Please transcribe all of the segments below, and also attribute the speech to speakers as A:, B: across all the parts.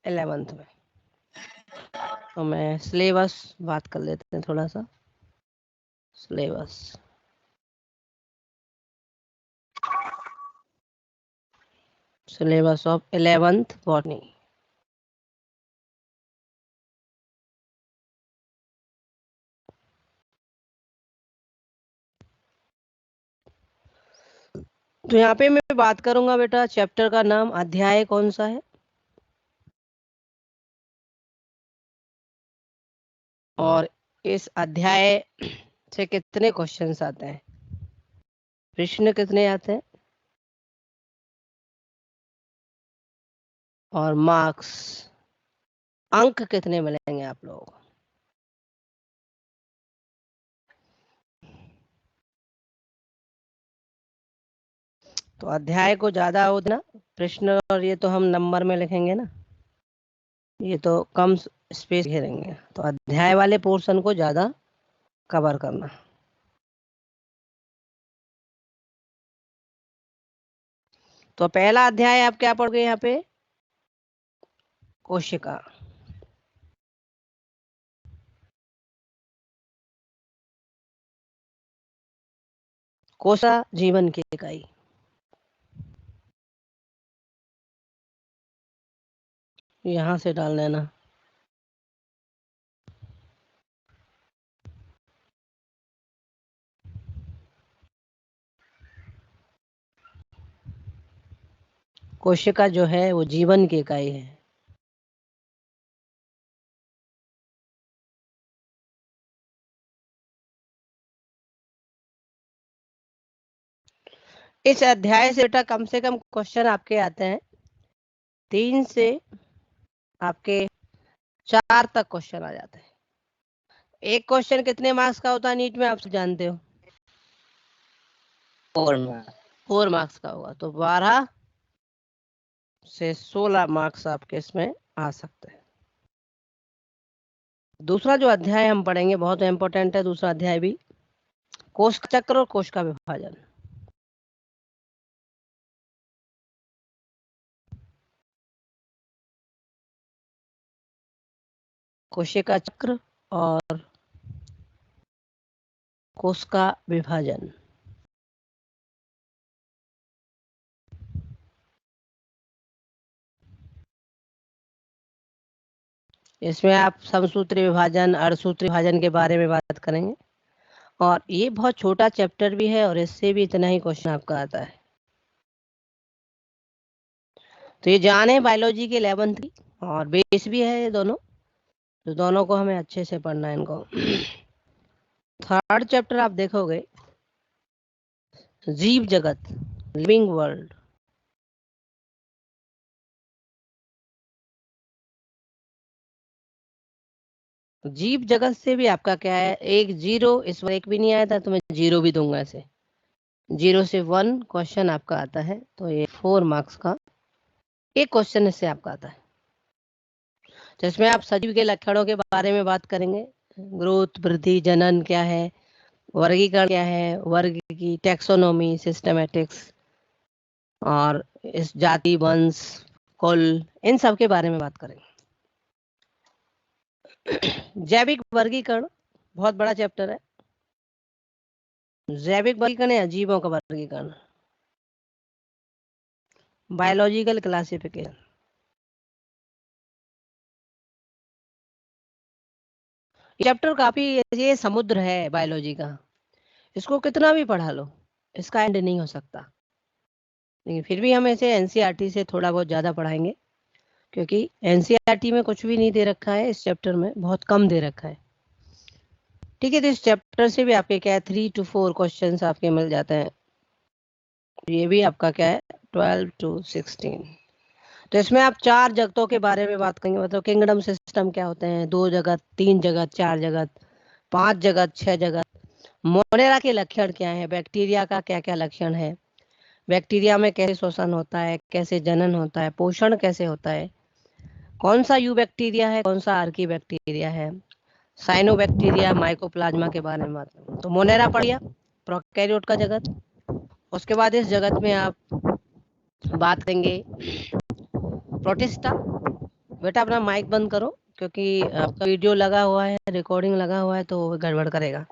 A: 11th में। तो मैं सिलेबस बात कर लेते हैं थोड़ा सा। Syllabus of 11th botany. तो यहाँ पे मैं बात करूंगा बेटा, चैप्टर का नाम, अध्याय कौन सा है और इस अध्याय से कितने क्वेश्चंस आते हैं, प्रश्न कितने आते हैं और मार्क्स, अंक कितने मिलेंगे आप लोगों को। तो अध्याय को ज्यादा हो ना प्रश्न, और ये तो हम नंबर में लिखेंगे ना, ये तो कम स्पेस घेरेंगे, तो अध्याय वाले पोर्शन को ज्यादा कवर करना। तो पहला अध्याय आप क्या पढ़ गए यहाँ पे, कोशिका। कोशिका जीवन की इकाई। यहां से डाल देना। कोशिका जो है वो जीवन की इकाई है। इस अध्याय से बेटा कम से कम क्वेश्चन आपके आते हैं 3 से आपके 4 तक क्वेश्चन आ जाते हैं। एक क्वेश्चन कितने मार्क्स का होता है नीट में, आप सब जानते हो, 4 मार्क्स का होगा। तो 12 से 16 मार्क्स आपके इसमें आ सकते हैं। दूसरा जो अध्याय हम पढ़ेंगे बहुत इंपॉर्टेंट है, दूसरा अध्याय भी, कोश का चक्र और कोश का विभाजन। कोशिका चक्र और कोश का विभाजन। इसमें आप समसूत्री विभाजन, अर्धसूत्री विभाजन के बारे में बात करेंगे, और ये बहुत छोटा चैप्टर भी है और इससे भी इतना ही क्वेश्चन आपका आता है। तो ये जाने बायोलॉजी के 11th की, और बेस भी है ये दोनों, तो दोनों को हमें अच्छे से पढ़ना है इनको। थर्ड चैप्टर आप देखोगे, जीव जगत, लिविंग वर्ल्ड। जीव जगत से भी आपका क्या है, एक 0, इस बार 1 भी नहीं आया था तो मैं 0 भी दूंगा ऐसे। 0 से 1 क्वेश्चन आपका आता है, तो ये 4 मार्क्स का एक क्वेश्चन इससे आपका आता है। तो इसमें आप सजीव के लक्षणों के बारे में बात करेंगे, ग्रोथ, वृद्धि, जनन क्या है, वर्गीकरण क्या है, वर्ग की टैक्सोनॉमी, सिस्टमैटिक्स, और इस जाति, वंश, कुल, इन सब के बारे में बात करेंगे। जैविक वर्गीकरण बहुत बड़ा चैप्टर है। जैविक वर्गीकरण है जीवों का वर्गीकरण, बायोलॉजिकल क्लासिफिकेशन। चैप्टर काफी, ये समुद्र है बायोलॉजी का, इसको कितना भी पढ़ा लो इसका एंड नहीं हो सकता। लेकिन फिर भी हम ऐसे एनसीईआरटी से थोड़ा बहुत ज्यादा पढ़ाएंगे, क्योंकि एनसीईआरटी में कुछ भी नहीं दे रखा है, इस चैप्टर में बहुत कम दे रखा है। ठीक है, तो इस चैप्टर से भी आपके क्या है 3 to 4 क्वेश्चंस आपके मिल जाते हैं। ये भी आपका क्या है 12 to 16। तो इसमें आप 4 जगतों के बारे में बात करेंगे, मतलब किंगडम सिस्टम क्या होते हैं, 2 जगत, 3 जगत, 4 जगत, 5 जगत, 6 जगत। मोनेरा के लक्षण क्या है, बैक्टीरिया का क्या क्या लक्षण है, बैक्टीरिया में कैसे श्वसन होता है, कैसे जनन होता है, पोषण कैसे होता है, कौन सा यू बैक्टीरिया है, कौन सा आर्की बैक्टीरिया है, साइनोबैक्टीरिया, माइकोप्लाज्मा के बारे में बात करें। तो मोनेरा पढ़ लिया, प्रोकैरियोट का जगत। उसके बाद इस जगत में आप बात करेंगे प्रोटिस्टा, बेटा अपना माइक बंद करो, क्योंकि आपका वीडियो लगा हुआ है, रिकॉर्डिंग लगा हुआ है, तो वो गड़बड़ करेगा।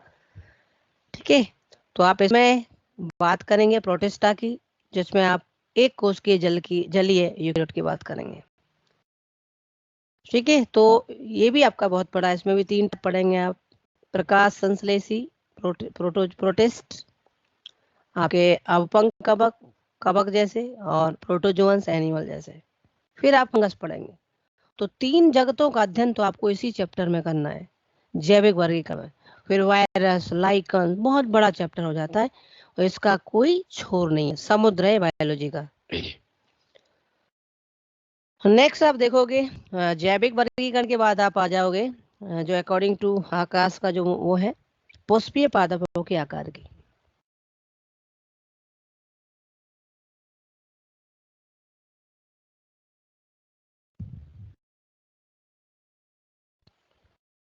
A: ठीक है, तो आप इसमें बात करेंगे प्रोटिस्टा की, जिसमें आप एक कोश के जलीय यूकेरियोट की बात करेंगे। ठीक है, तो ये भी आपका बहुत बड़ा है, इसमें भी 3 पढ़ेंगे आप। प्रकाश संश्लेषी प्रोटिस्ट, आपके अवपंक कवक कवक जैसे, और प्रोटोजोअन्स एनिमल जैसे। फिर आप फंगस पढ़ेंगे। तो 3 जगतों का अध्ययन तो आपको इसी चैप्टर में करना है, जैविक वर्गीकरण। फिर वायरस, लाइकन, बहुत बड़ा चैप्टर हो जाता है, और इसका कोई छोर नहीं है, समुद्र है बायोलॉजी का। नेक्स्ट आप देखोगे जैविक वर्गीकरण के बाद आप आ जाओगे जो अकॉर्डिंग टू आकाश का जो वो है, पुष्पीय पादपों के आकार की।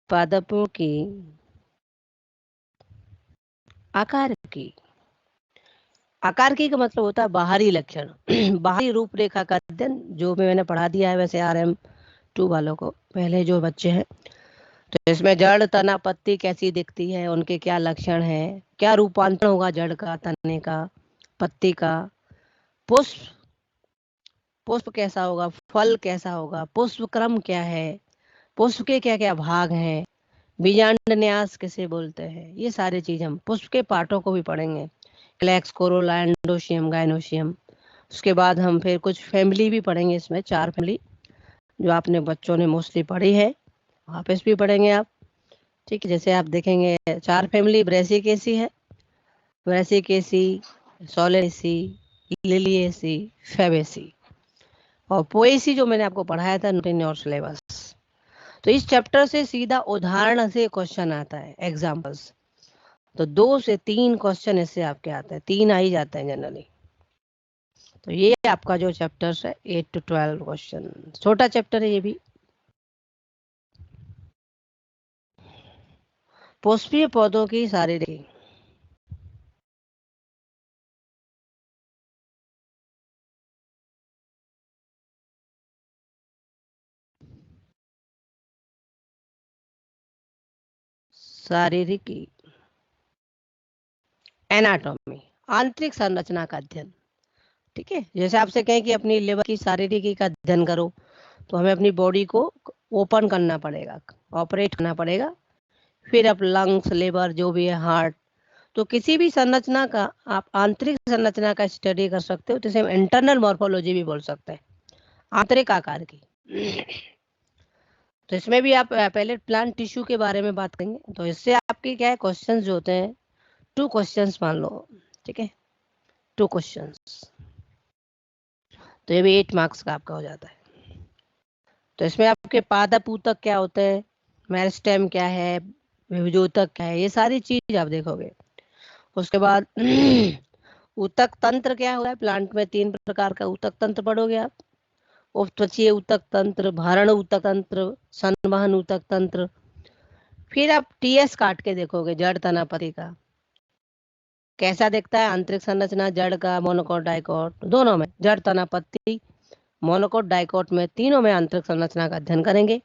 A: पादपों की आकार की, आकार की का मतलब होता है बाहरी लक्षण, बाहरी रूपरेखा का अध्ययन, जो भी मैंने पढ़ा दिया है वैसे RM2 वालों को, पहले जो बच्चे हैं। तो इसमें जड़, तना, पत्ती कैसी दिखती है, उनके क्या लक्षण है, क्या रूपांतरण होगा जड़ का, तने का, पत्ती का, पुष्प पुष्प कैसा होगा, फल कैसा होगा, पुष्प क्रम क्या है, पुष्प के क्या क्या भाग हैं, बीजांडन्यास किसे बोलते हैं, ये सारी चीज हम पुष्प के पार्टों को भी पढ़ेंगे। क्लैक्स, कोरोला, एंडोशियम, गाइनोशियम। उसके बाद हम फिर कुछ फैमिली भी पढ़ेंगे, इसमें 4 फैमिली जो आपने बच्चों ने मोस्टली पढ़ी है, वापस भी पढ़ेंगे आप। ठीक है, जैसे आप देखेंगे 4 फैमिली ब्रेसिकेसी है, ब्रेसिकेसी, सोलेसी, लिलिएसी, फेबेसी, और पोएसी जो मैंने आपको पढ़ाया था नोट इन योर सिलेबस। तो इस चैप्टर से सीधा उदाहरण से क्वेश्चन आता है, एग्जांपल्स। तो 2 से 3 क्वेश्चन इससे आपके आते हैं, 3 आ ही जाते हैं जनरली। तो ये आपका जो चैप्टर है 8 to 12 क्वेश्चन, छोटा चैप्टर है ये भी। पुष्पीय पौधों की शारीरिक, शारीरिक एनाटॉमी, आंतरिक संरचना का अध्ययन। ठीक है, जैसे आपसे कहें कि अपनी लिवर की शारीरिक का अध्ययन करो, तो हमें अपनी बॉडी को ओपन करना पड़ेगा, ऑपरेट करना पड़ेगा। फिर अब लंग्स, लिवर, जो भी है, हार्ट, तो किसी भी संरचना का आप आंतरिक संरचना का स्टडी कर सकते हो, जिसे हम इंटरनल मॉर्फोलॉजी भी बोल सकते हैं, आंतरिक आकार की। तो इसमें भी आप पहले प्लांट टिश्यू के बारे में बात करेंगे। तो इससे आपके क्या है, क्वेश्चंस जो होते हैं, 2 क्वेश्चंस मान लो। ठीक है, 2 क्वेश्चंस, तो ये भी 8 मार्क्स का आपका हो जाता है। तो इसमें आपके पादप ऊतक क्या होते हैं, मेरिस्टेम क्या है, विभोजक क्या है, ये सारी चीज आप देखोगे। उसके बाद ऊतक तंत्र क्या होता है, प्लांट में 3 प्रकार का ऊतक तंत्र पढ़ोगे आप। उपत्वचीय ऊतक तंत्र, भारण ऊतक तंत्र, संवहन ऊतक तंत्र। फिर आप TS काट के देखोगे, जड़, तना, पत्ती का कैसा दिखता है, आंतरिक संरचना जड़ का, मोनोकोट, डाइकोट, दोनों में, जड़, तना, पत्ती, मोनोकोट, डाइकोट में, तीनों में आंतरिक संरचना का अध्ययन करेंगे।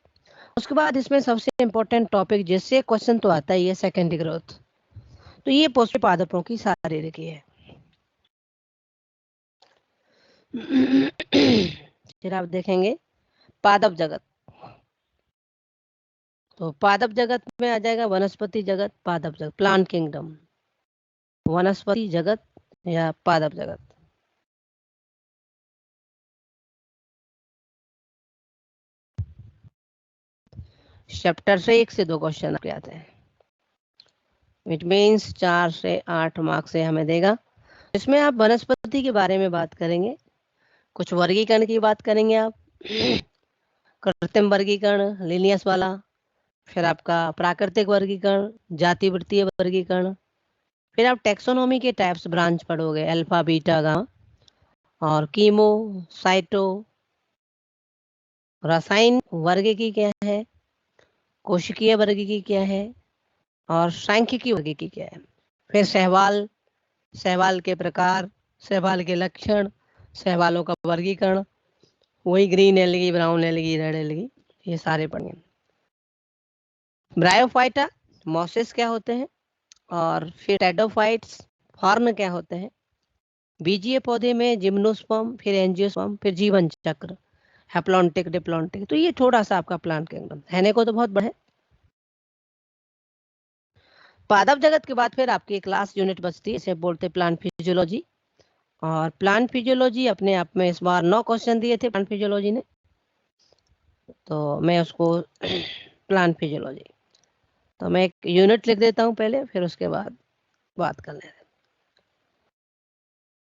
A: उसके बाद इसमें सबसे इंपॉर्टेंट टॉपिक, जिससे क्वेश्चन तो आता ही है, सेकेंडरी ग्रोथ। तो ये पुष्पीय पादपों की शारीरिक है। फिर आप देखेंगे पादप जगत। तो पादप जगत में आ जाएगा वनस्पति जगत, पादप जगत, प्लांट किंगडम, वनस्पति जगत या पादप जगत। चैप्टर से 1 से 2 क्वेश्चन आपके आते हैं, इट मीन्स 4 से 8 मार्क्स से हमें देगा। इसमें आप वनस्पति के बारे में बात करेंगे, कुछ वर्गीकरण की बात करेंगे आप, कृत्रिम वर्गीकरण, लिनियस वाला, फिर आपका प्राकृतिक वर्गीकरण, जाति वृत्तीय वर्गीकरण, फिर आप टेक्सोनॉमी के टाइप्स ब्रांच पढ़ोगे, अल्फा, बीटा, गामा, और कीमो, साइटो, रसायन वर्ग की क्या है, कोशिकीय वर्ग की क्या है, और सांख्यिकी वर्ग की क्या है। फिर सहवाल, सहवाल के प्रकार, सहवाल के लक्षण, सहवालों का वर्गीकरण, वही green algae, brown algae, red algae, ये सारे पढ़ेंगे। ब्रायोफाइटा, मॉसेस क्या होते हैं, और फिर टेडोफाइट्स, फॉर्न क्या होते हैं, बीजीय पौधे में जिम्नोस्पर्म, फिर एंजियोस्पर्म, फिर जीवन चक्र, हैप्लॉन्टिक, डिप्लॉन्टिक। तो ये थोड़ा सा आपका प्लांट किंगडम है को तो बहुत बड़ा है। पादप जगत के बाद फिर आपकी क्लास यूनिट बचती है, इसे बोलते प्लांट फिजियोलॉजी। और प्लांट फिजियोलॉजी अपने आप में इस बार 9 क्वेश्चन दिए थे प्लांट फिजियोलॉजी ने, तो मैं उसको प्लांट फिजियोलॉजी, तो मैं एक यूनिट लिख देता हूँ पहले, फिर उसके बाद बात कर लेते हैं।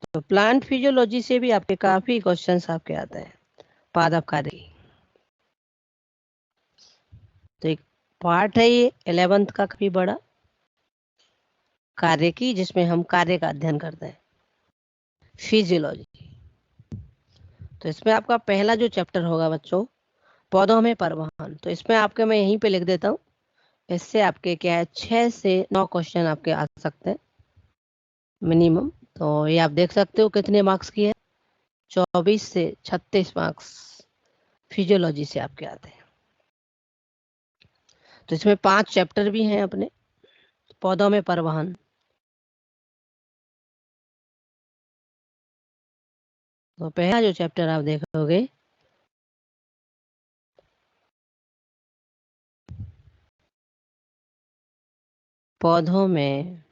A: तो प्लांट फिजियोलॉजी से भी आपके काफी क्वेश्चंस आपके आते हैं पादप कार्य। तो एक पार्ट है ये 11th का काफी बड़ा कार्य की, जिसमें हम कार्य का अध्ययन करते हैं, फिजियोलॉजी। तो इसमें आपका पहला जो चैप्टर होगा बच्चों, पौधों में परिवहन। तो इसमें आपके मैं यहीं पे लिख देता हूँ, इससे आपके क्या है 6 से 9 क्वेश्चन आपके आ सकते हैं मिनिमम। तो ये आप देख सकते हो कितने मार्क्स की है, 24 से 36 मार्क्स फिजियोलॉजी से आपके आते हैं। तो इसमें 5 चैप्टर भी हैं अपने पौधों में परिवहन। तो पहला जो चैप्टर आप देखोगे, पौधों में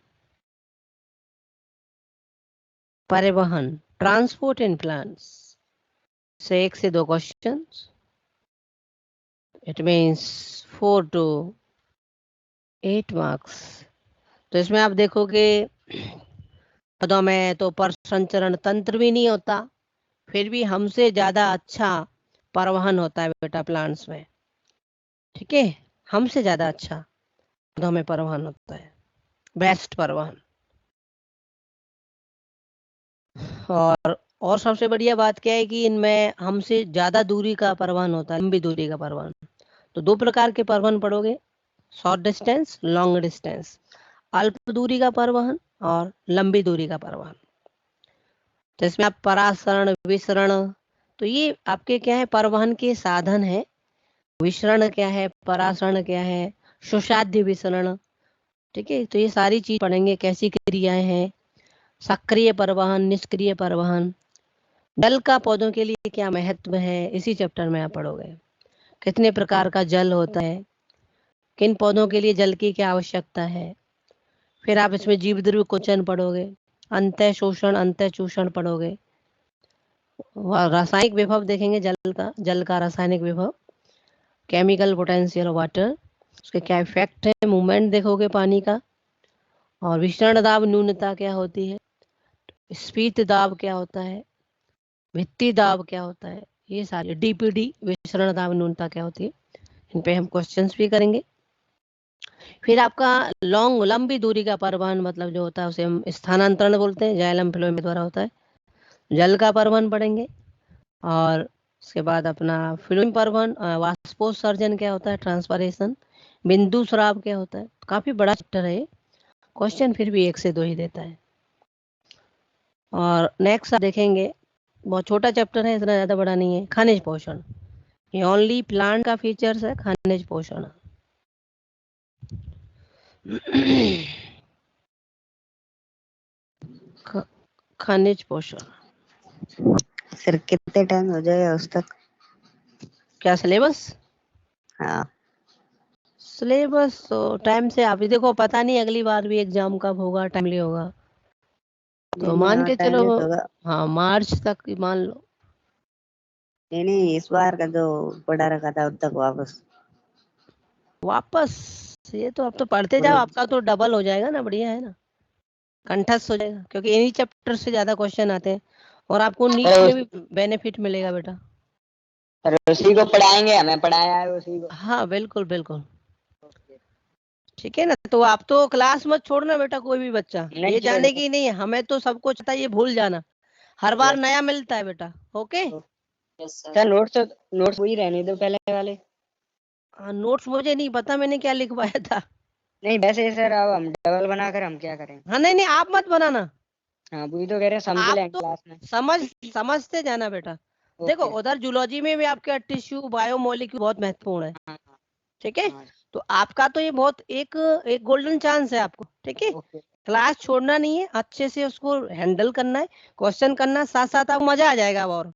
A: परिवहन, ट्रांसपोर्ट इन प्लांट्स, से 1 से 2 questions. It means 4 to 8 marks. तो इसमें आप देखोगे पौधों में तो परसंचरण तंत्र भी नहीं होता, फिर भी हमसे ज्यादा अच्छा परिवहन होता है बेटा प्लांट्स में, ठीक है, हमसे ज्यादा अच्छा पौधों में परिवहन होता है, बेस्ट परिवहन। और सबसे बढ़िया बात क्या है कि इनमें हमसे ज्यादा दूरी का परिवहन होता है, लंबी दूरी का परिवहन। तो 2 प्रकार के परिवहन पढ़ोगे, शॉर्ट डिस्टेंस, लॉन्ग डिस्टेंस, अल्प दूरी का परिवहन और लंबी दूरी का परिवहन। तो इसमें आप परासरण, विसरण, तो ये आपके क्या है परिवहन के साधन है। विसरण क्या है, परासरण क्या है, सुषाद्य विसरण, ठीक है। तो ये सारी चीज पढ़ेंगे, कैसी क्रियाएं हैं, सक्रिय परिवहन, निष्क्रिय परिवहन, जल का पौधों के लिए क्या महत्व है, इसी चैप्टर में आप पढ़ोगे। कितने प्रकार का जल होता है, किन पौधों के लिए जल की क्या आवश्यकता है। फिर आप इसमें जीव द्रव्य क्वेश्चन पढ़ोगे, अंतः शोषण, अंतः चूषण पढ़ोगे, रासायनिक विभव देखेंगे जल का रासायनिक विभव, केमिकल पोटेंशियल वाटर, उसके क्या इफेक्ट है, मूवमेंट देखोगे पानी का, और विसरण दाब न्यूनता क्या होती है, स्फीत दाब क्या होता है, भित्ति दाब क्या होता है, ये सारे डीपीडी विसरण दाब न्यूनता क्या होती है, इन पे हम क्वेश्चंस भी करेंगे। फिर आपका लंबी दूरी का परिवहन मतलब जो होता है उसे हम स्थानांतरण बोलते हैं, जाइलम फ्लो में द्वारा होता है। जल का परिवहन पढ़ेंगे, और उसके बाद अपना फ्लूइड परिवहन, वाष्पोत्सर्जन क्या होता है, ट्रांसपरेशन, बिंदु स्राव क्या होता है। काफी बड़ा चैप्टर है, क्वेश्चन फिर भी 1 से 2 ही देता है। और नेक्स्ट आप देखेंगे, बहुत छोटा चैप्टर है, इतना ज्यादा बड़ा नहीं है, खनिज पोषण। ये ओनली प्लांट का फीचर्स है, खनिज पोषण। खनिज पोषण
B: सर कितने टाइम हो जाएगा उस तक?
A: क्या सिलेबस?
B: हाँ
A: सिलेबस तो टाइम से आप ही देखो, पता नहीं अगली बार भी एग्जाम कब होगा, टाइमली होगा, तो मान के चलो हाँ मार्च तक मान लो।
B: नहीं इस बार का जो पढ़ा रखा था उब तक वापस
A: ये तो अब तो पढ़ते जाओ, आपका तो डबल हो जाएगा ना, बढ़िया है ना, कंठस्थ हो जाएगा, क्योंकि इन्हीं चैप्टर से ज्यादा क्वेश्चन आते हैं और आपको नीट में भी बेनिफिट मिलेगा बेटा।
B: उसी को पढ़ाएंगे, हमें पढ़ाया है उसी को।
A: हाँ बिल्कुल बिल्कुल, ठीक है ना। तो आप तो क्लास मत छोड़ना बेटा, कोई भी बच्चा, ये जाने की नहीं, हमें तो सब कुछ था, ये भूल जाना, हर बार नया मिलता है बेटा। ओके
B: सर नोट्स वही रहने दो पहले वाले।
A: नोट्स मुझे नहीं पता मैंने क्या लिखवाया था।
B: नहीं वैसे सर अब हम डबल बनाकर हम क्या करें?
A: हाँ नहीं आप मत बनाना,
B: हाँ वही तो कह रहे हैं, समझ लेंगे क्लास में।
A: समझते जाना बेटा, देखो
B: ओके।
A: उधर जूलॉजी में भी आपका टिश्यू बायोमोलिक्यूल बहुत महत्वपूर्ण है,
B: हाँ,
A: ठीक है।
B: हाँ,
A: तो आपका तो ये बहुत एक एक गोल्डन चांस है आपको, ठीक है।
B: ओके।
A: क्लास छोड़ना नहीं है, अच्छे से उसको हैंडल करना है, क्वेश्चन करना, साथ साथ आपको मजा आ जाएगा और,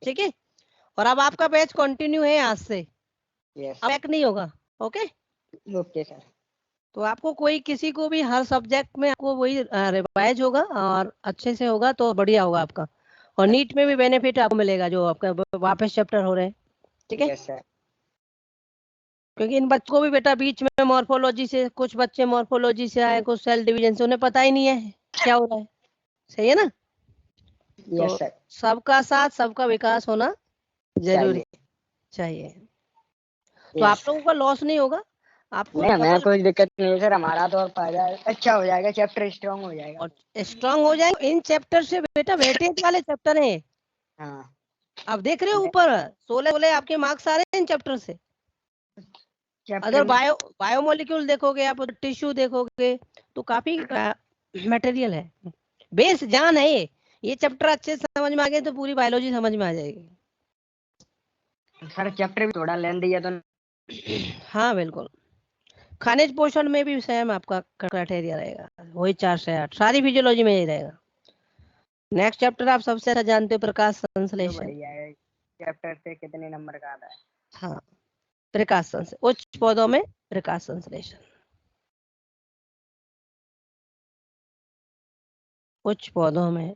A: ठीक है। और अब आपका बैच कंटिन्यू है आज से,
B: यस।
A: अब बैक नहीं होगा, ओके।
B: Okay sir.
A: तो आपको कोई किसी को भी हर सब्जेक्ट में आपको वही रिवाइज होगा और अच्छे से होगा तो बढ़िया होगा आपका। और नीट में भी बेनिफिट आपको मिलेगा जो आपका वापस चैप्टर हो रहे हैं, ठीक है।
B: Yes sir.
A: क्योंकि इन बच्चों को भी बेटा बीच में मॉर्फोलॉजी से, कुछ बच्चे मॉर्फोलॉजी से आए, कुछ सेल डिवीजन से, उन्हें पता ही नहीं है क्या हो रहा है, सही है ना। तो
B: यस सर।
A: सबका साथ सबका विकास होना जरूरी चाहिए। तो आप
B: यस।
A: लोगों का लॉस नहीं होगा, आपको
B: नहीं, हमें
A: डबल
B: कोई दिक्कत नहीं है सर, हमारा तो और फायदा अच्छा हो जाएगा, चैप्टर स्ट्रॉन्ग हो जाएगा।
A: और स्ट्रांग हो जाएंगे। इन चैप्टर से बेटा वेटेज वाले चैप्टर हैं।
B: हाँ।
A: आप देख रहे हो
B: हमें
A: ऊपर 16 आपके मार्क्स आ रहे हैं इन चैप्टर से। अगर
B: चैप्टर
A: बायोमोलिक्यूल देखोगे आप, टिश्यू देखोगे तो काफी मटेरियल है, बेस जान है ये चैप्टर अच्छे से समझ में आ गए तो पूरी बायोलॉजी समझ में आ जाएगी।
B: सर चैप्टर भी थोड़ा लेंदी है तो।
A: हाँ बिल्कुल। खनिज पोषण में भी सेम आपका क्राइटेरिया रहेगा, वही 4 से 8 सारी फिजियोलॉजी में यही रहेगा। नेक्स्ट चैप्टर आप सबसे अच्छा जानते हो, प्रकाश
B: जो
A: संश्लेषण।
B: बढ़िया है, चैप्टर से कितने नंबर का आता है?
A: हाँ, प्रकाश संश्लेषण, उच्च पौधों में प्रकाश संश्लेषण, उच्च पौधों में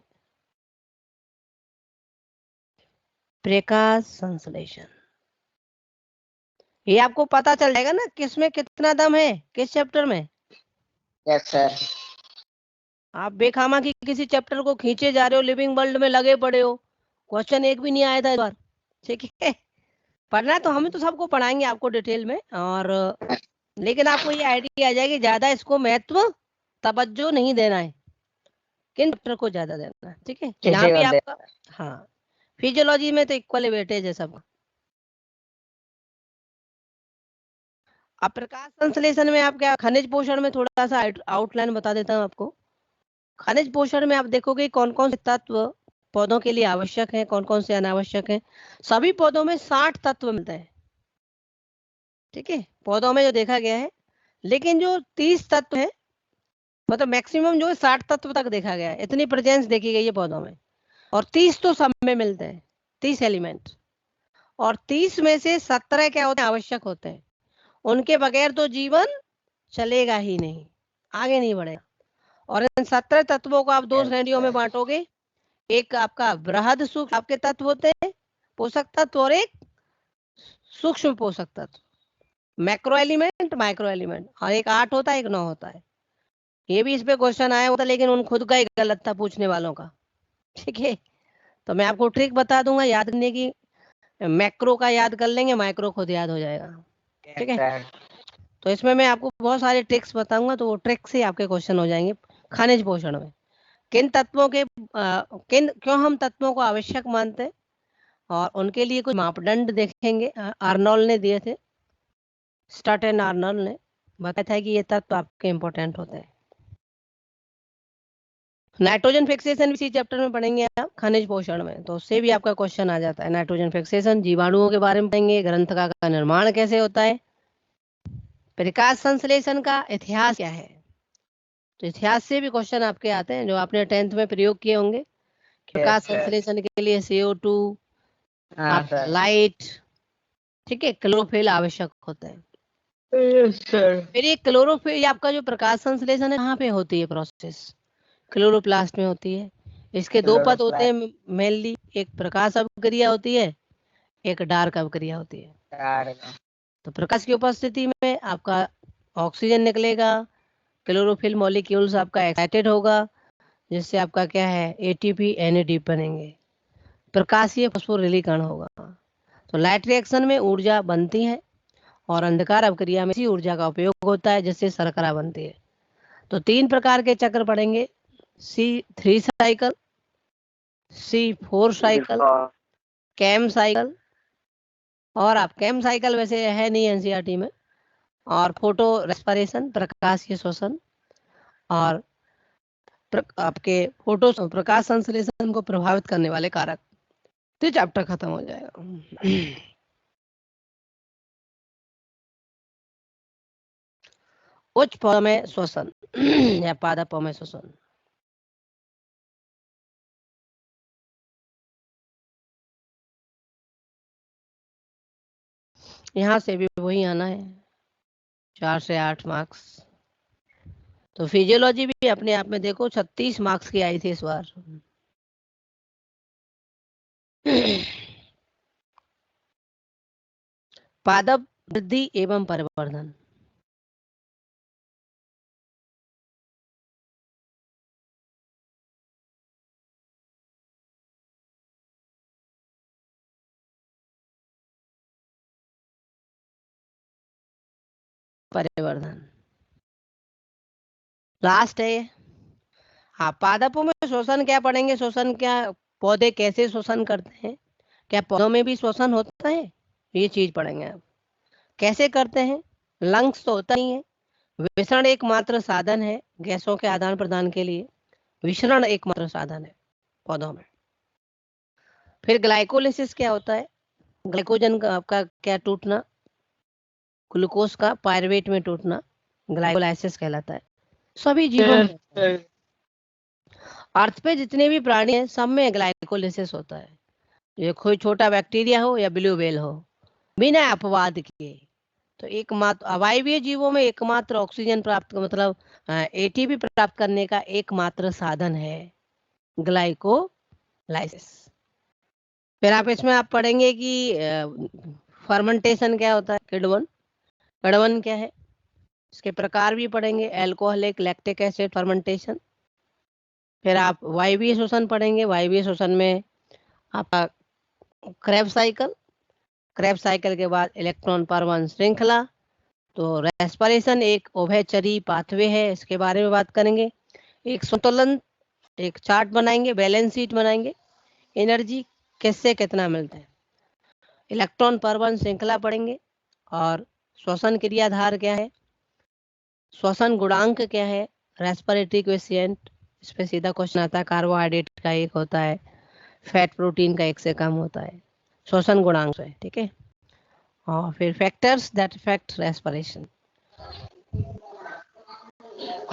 A: प्रकाश संश्लेषण। ये आपको पता चल जाएगा ना किसमें कितना दम है, किस चैप्टर में।
B: Yes sir.
A: आप बेखामा की किसी चैप्टर को खींचे जा रहे हो, लिविंग वर्ल्ड में लगे पड़े हो, क्वेश्चन एक भी नहीं आया था इस बार, ठीक है। पढ़ना तो हम तो सबको पढ़ाएंगे आपको डिटेल में, और लेकिन आपको ये आइडिया आ जाएगी ज्यादा इसको महत्व तवज्जो नहीं देना है, किन चैप्टर को ज्यादा देना है, ठीक है। यहाँ
B: किसी
A: भी
B: को दे।
A: आपका, हाँ, फिजियोलॉजी में तो इक्वल वेटेज है सब। अब प्रकाश संश्लेषण में आप क्या, खनिज पोषण में थोड़ा सा आउटलाइन बता देता हूँ आपको। खनिज पोषण में आप देखोगे कौन कौन से तत्व पौधों के लिए आवश्यक हैं, कौन कौन से अनावश्यक हैं। सभी पौधों में 60 तत्व मिलते हैं, ठीक है, पौधों में जो देखा गया है। लेकिन जो 30 तत्व है, मतलब मैक्सिमम जो है 60 तत्व तक देखा गया है, इतनी प्रेजेंस देखी गई है पौधों में। और 30 तो सब में मिलते हैं, 30 एलिमेंट। और 30 में से 17 क्या होते हैं, आवश्यक होते हैं। उनके बगैर तो जीवन चलेगा ही नहीं, आगे नहीं बढ़ेगा। और इन 17 तत्वों को आप 2 श्रेणियों में बांटोगे। एक आपका बृहद सूक्ष्म आपके तत्व होते हैं, पोषक तत्व, और एक सूक्ष्म पोषक तत्व, मैक्रो एलिमेंट, माइक्रो एलिमेंट। और एक 8 होता है, एक 9 होता है। ये भी इस पे क्वेश्चन आया होता, लेकिन उन खुद का ही गलत था पूछने वालों का, ठीक है। तो मैं आपको ट्रिक बता दूंगा याद करने की, मैक्रो का याद कर लेंगे, माइक्रो खुद याद हो जाएगा, ठीक है।
B: सर
A: तो इसमें मैं आपको बहुत सारे ट्रिक्स बताऊंगा, तो वो ट्रिक से आपके क्वेश्चन हो जाएंगे। खनिज पोषण में किन तत्वों के क्यों हम तत्वों को आवश्यक मानते हैं, और उनके लिए कुछ मापदंड देखेंगे। आर्नोल्ड ने दिए थे, स्टर्टन आर्नोल्ड ने बताया था कि ये तत्व आपके इंपॉर्टेंट होते हैं। नाइट्रोजन फिक्सेशन इसी चैप्टर में पढ़ेंगे आप खनिज पोषण में, तो उससे भी आपका क्वेश्चन आ जाता है। नाइट्रोजन फिक्सेशन, जीवाणुओं के बारे में पढ़ेंगे, ग्रंथिका का निर्माण कैसे होता है, प्रकाश संश्लेषण का इतिहास क्या है। तो इतिहास से भी क्वेश्चन आपके आते हैं जो आपने 10th में प्रयोग किए होंगे। प्रकाश संश्लेषण के लिए CO2,
B: हाँ
A: आप
B: सर।
A: लाइट, ठीक है, क्लोरोफिल आवश्यक होता है।
B: Yes sir.
A: फिर ये क्लोरोफिल, आपका जो प्रकाश संश्लेषण है कहाँ पे होती है प्रोसेस, क्लोरोप्लास्ट में होती है। इसके 2 पद होते हैं मेनली, एक प्रकाश अभिक्रिया होती है, एक डार्क अभिक्रिया होती है। तो प्रकाश की उपस्थिति में आपका ऑक्सीजन निकलेगा, क्लोरोफिल मॉलिक्यूल्स आपका एक्साइटेड होगा, जिससे आपका क्या है ATP NAD बनेंगे, प्रकाशीय फॉस्फोरिलीय कण होगा। तो लाइट रिएक्शन में ऊर्जा बनती है, और अंधकार अभिक्रिया में इसी ऊर्जा का उपयोग होता है, जिससे शर्करा बनती है। तो 3 प्रकार के चक्र पढ़ेंगे, C3 cycle, C4 cycle, cam cycle. और आप कैम साइकिल वैसे है नहीं NCERT में। और फोटो रेस्पिरेशन, प्रकाशीय श्वसन। और आपके फोटो प्रकाश संश्लेषण को प्रभावित करने वाले कारक, तो चैप्टर खत्म हो जाएगा। उच्च पौधों में श्वसन या पादपों में श्वसन। यहाँ से भी वही आना है, 4 से 8 मार्क्स। तो फिजियोलॉजी भी अपने आप में देखो 36 मार्क्स की आई थी इस बार। पादप वृद्धि एवं परिवर्धन। परिवर्धन लास्ट है ये। हाँ, पादपों में श्वसन क्या पढ़ेंगे, श्वसन क्या, पौधे कैसे श्वसन करते हैं, क्या पौधों में भी श्वसन होता है, ये चीज पढ़ेंगे आप। कैसे करते हैं, लंग्स तो होता ही है, विसरण एकमात्र साधन है गैसों के आदान प्रदान के लिए, विसरण एकमात्र साधन है पौधों में। फिर ग्लाइकोलिसिस क्या होता है, ग्लाइकोजन का आपका क्या टूटना, ग्लूकोज का पायरुवेट में टूटना ग्लाइकोलाइसिस कहलाता है। सभी जीवों में, अर्थ पे जितने भी प्राणी हैं सब में ग्लाइकोलिसिस होता है। ये कोई छोटा बैक्टीरिया हो या ब्लू व्हेल हो, बिना अपवाद के। तो एकमात्र अवायवीय जीवों में एकमात्र ऑक्सीजन प्राप्त मतलब एटीपी प्राप्त करने का एकमात्र साधन है ग्लाइकोलाइसिस। फिर आप इसमें आप पढ़ेंगे कि फर्मेंटेशन क्या होता है, किण्वन, किण्वन क्या है, इसके प्रकार भी पढ़ेंगे, एल्कोहलिक, लैक्टिक एसिड फर्मेंटेशन। फिर आप वायवीय श्वसन पढ़ेंगे, वायवीय श्वसन में आपका क्रेब्स साइकिल, क्रेब्स साइकिल के बाद इलेक्ट्रॉन परमाणु श्रृंखला। तो रेस्पिरेशन एक उभयचरी पाथवे है, इसके बारे में बात करेंगे। एक संतुलन, एक चार्ट बनाएंगे, बैलेंस शीट बनाएंगे, एनर्जी किससे कितना मिलता है, इलेक्ट्रॉन परमाणु श्रृंखला पढ़ेंगे, और श्वसन क्रियाधार क्या है, श्वसन गुणांक क्या है, रेस्पिरेटरी कोएफिशिएंट, इस पे सीधा क्वेश्चन आता है। कार्बोहाइड्रेट का 1 होता है, फैट प्रोटीन का 1 से कम होता है, श्वसन गुणांक है, ठीक है। और फिर फैक्टर्स दैट इफेक्ट रेस्पिरेशन,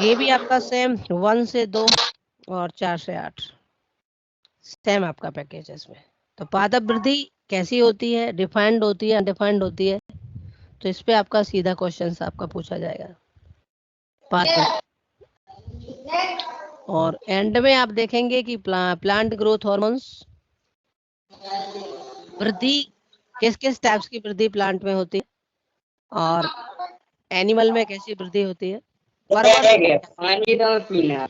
A: ये भी आपका सेम 1 से 2 और 4 से 8 सेम आपका पैकेज है इसमें। तो पादप वृद्धि कैसी होती है, डिफाइंड होती है, अनडिफाइंड होती है, तो इस पे आपका सीधा क्वेश्चन आपका पूछा जाएगा पादप। और एंड में आप देखेंगे कि प्लांट ग्रोथ हार्मोन्स, वृद्धि किस किस टाइप्स की वृद्धि प्लांट में होती है, और एनिमल में कैसी वृद्धि होती है।
B: पानी दो पीना।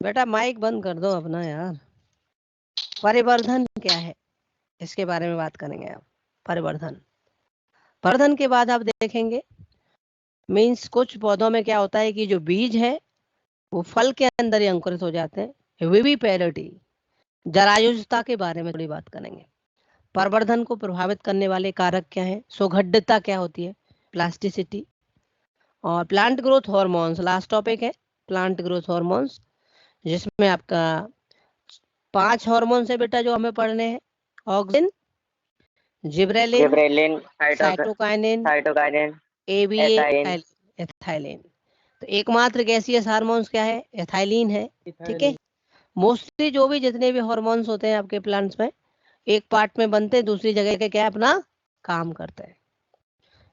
A: बेटा माइक बंद कर दो अपना यार। परिवर्धन क्या है, इसके बारे में बात करेंगे आप। परिवर्धन, परिवर्धन के बाद आप देखेंगे मीन्स कुछ पौधों में क्या होता है कि जो बीज है वो फल के अंदर ही अंकुरित हो जाते हैं। विविपेरिटी, जरायुजता के बारे में थोड़ी बात करेंगे। प्रवर्धन को प्रभावित करने वाले कारक क्या है, सुगढ़ता क्या होती है, प्लास्टिसिटी। और plant growth hormones last topic है, प्लांट ग्रोथ हार्मोन्स, जिसमें आपका 5 हार्मोन है बेटा जो हमें पढ़ने हैं। Auxin, gibberellin, cytokinin, ABA, ethylene. तो एकमात्र गैसीय हार्मोन्स क्या है, एथाइलिन है, ठीक है। मोस्टली जो भी जितने भी हार्मोन्स होते हैं आपके प्लांट्स में, एक पार्ट में बनते हैं, दूसरी जगह के क्या अपना काम करते हैं।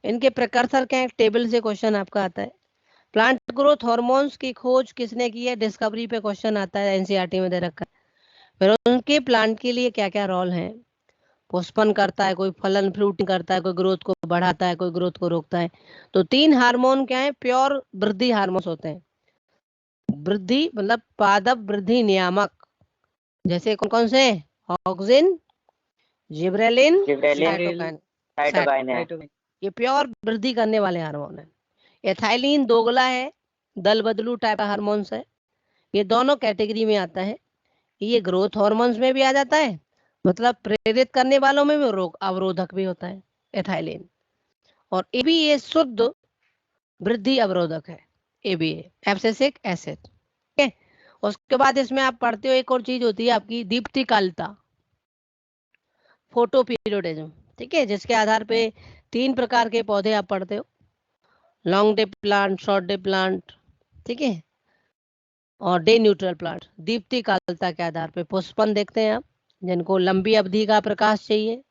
A: इनके प्रकर्सर क्या है, टेबल से क्वेश्चन आपका आता है। प्लांट ग्रोथ हार्मोन्स की खोज किसने की है, डिस्कवरी पे क्वेश्चन आता है, एनसीईआरटी में दे रखा है। फिर उनके प्लांट के लिए क्या क्या रोल है, पुष्पन करता है, कोई फलन फ्रूटिंग करता है, कोई ग्रोथ को बढ़ाता है, कोई ग्रोथ को रोकता है। तो 3 हार्मोन क्या है, प्योर वृद्धि हार्मोन्स होते हैं। वृद्धि मतलब पादप वृद्धि नियामक, जैसे कौन कौन से, ऑक्सिन, जिब्रेलिन, साइटोकाइनिन, ये प्योर वृद्धि करने वाले हार्मोन है। एथाइलिन दोगला है, दल बदलू टाइप का हार्मोन्स है, ये दोनों कैटेगरी में आता है। ये ग्रोथ हार्मोन्स में भी आ जाता है, मतलब प्रेरित करने वालों में भी, रोग अवरोधक भी होता है एथाइलिन। और ये भी ये शुद्ध वृद्धि अवरोधक है, एबीए, एब्सिसिक एसिड, ठीक है। उसके बाद इसमें आप पढ़ते हो एक और चीज होती है आपकी दीप्तिकालता, फोटो पीरियोडिज्म, ठीक है, जिसके आधार पे 3 प्रकार के पौधे आप पढ़ते हो, long day plant, short day plant, ठीक है, और डे न्यूट्रल प्लांट। दीप्ति कालता के आधार पे पुष्पन देखते हैं आप, जिनको लंबी अवधि का प्रकाश चाहिए,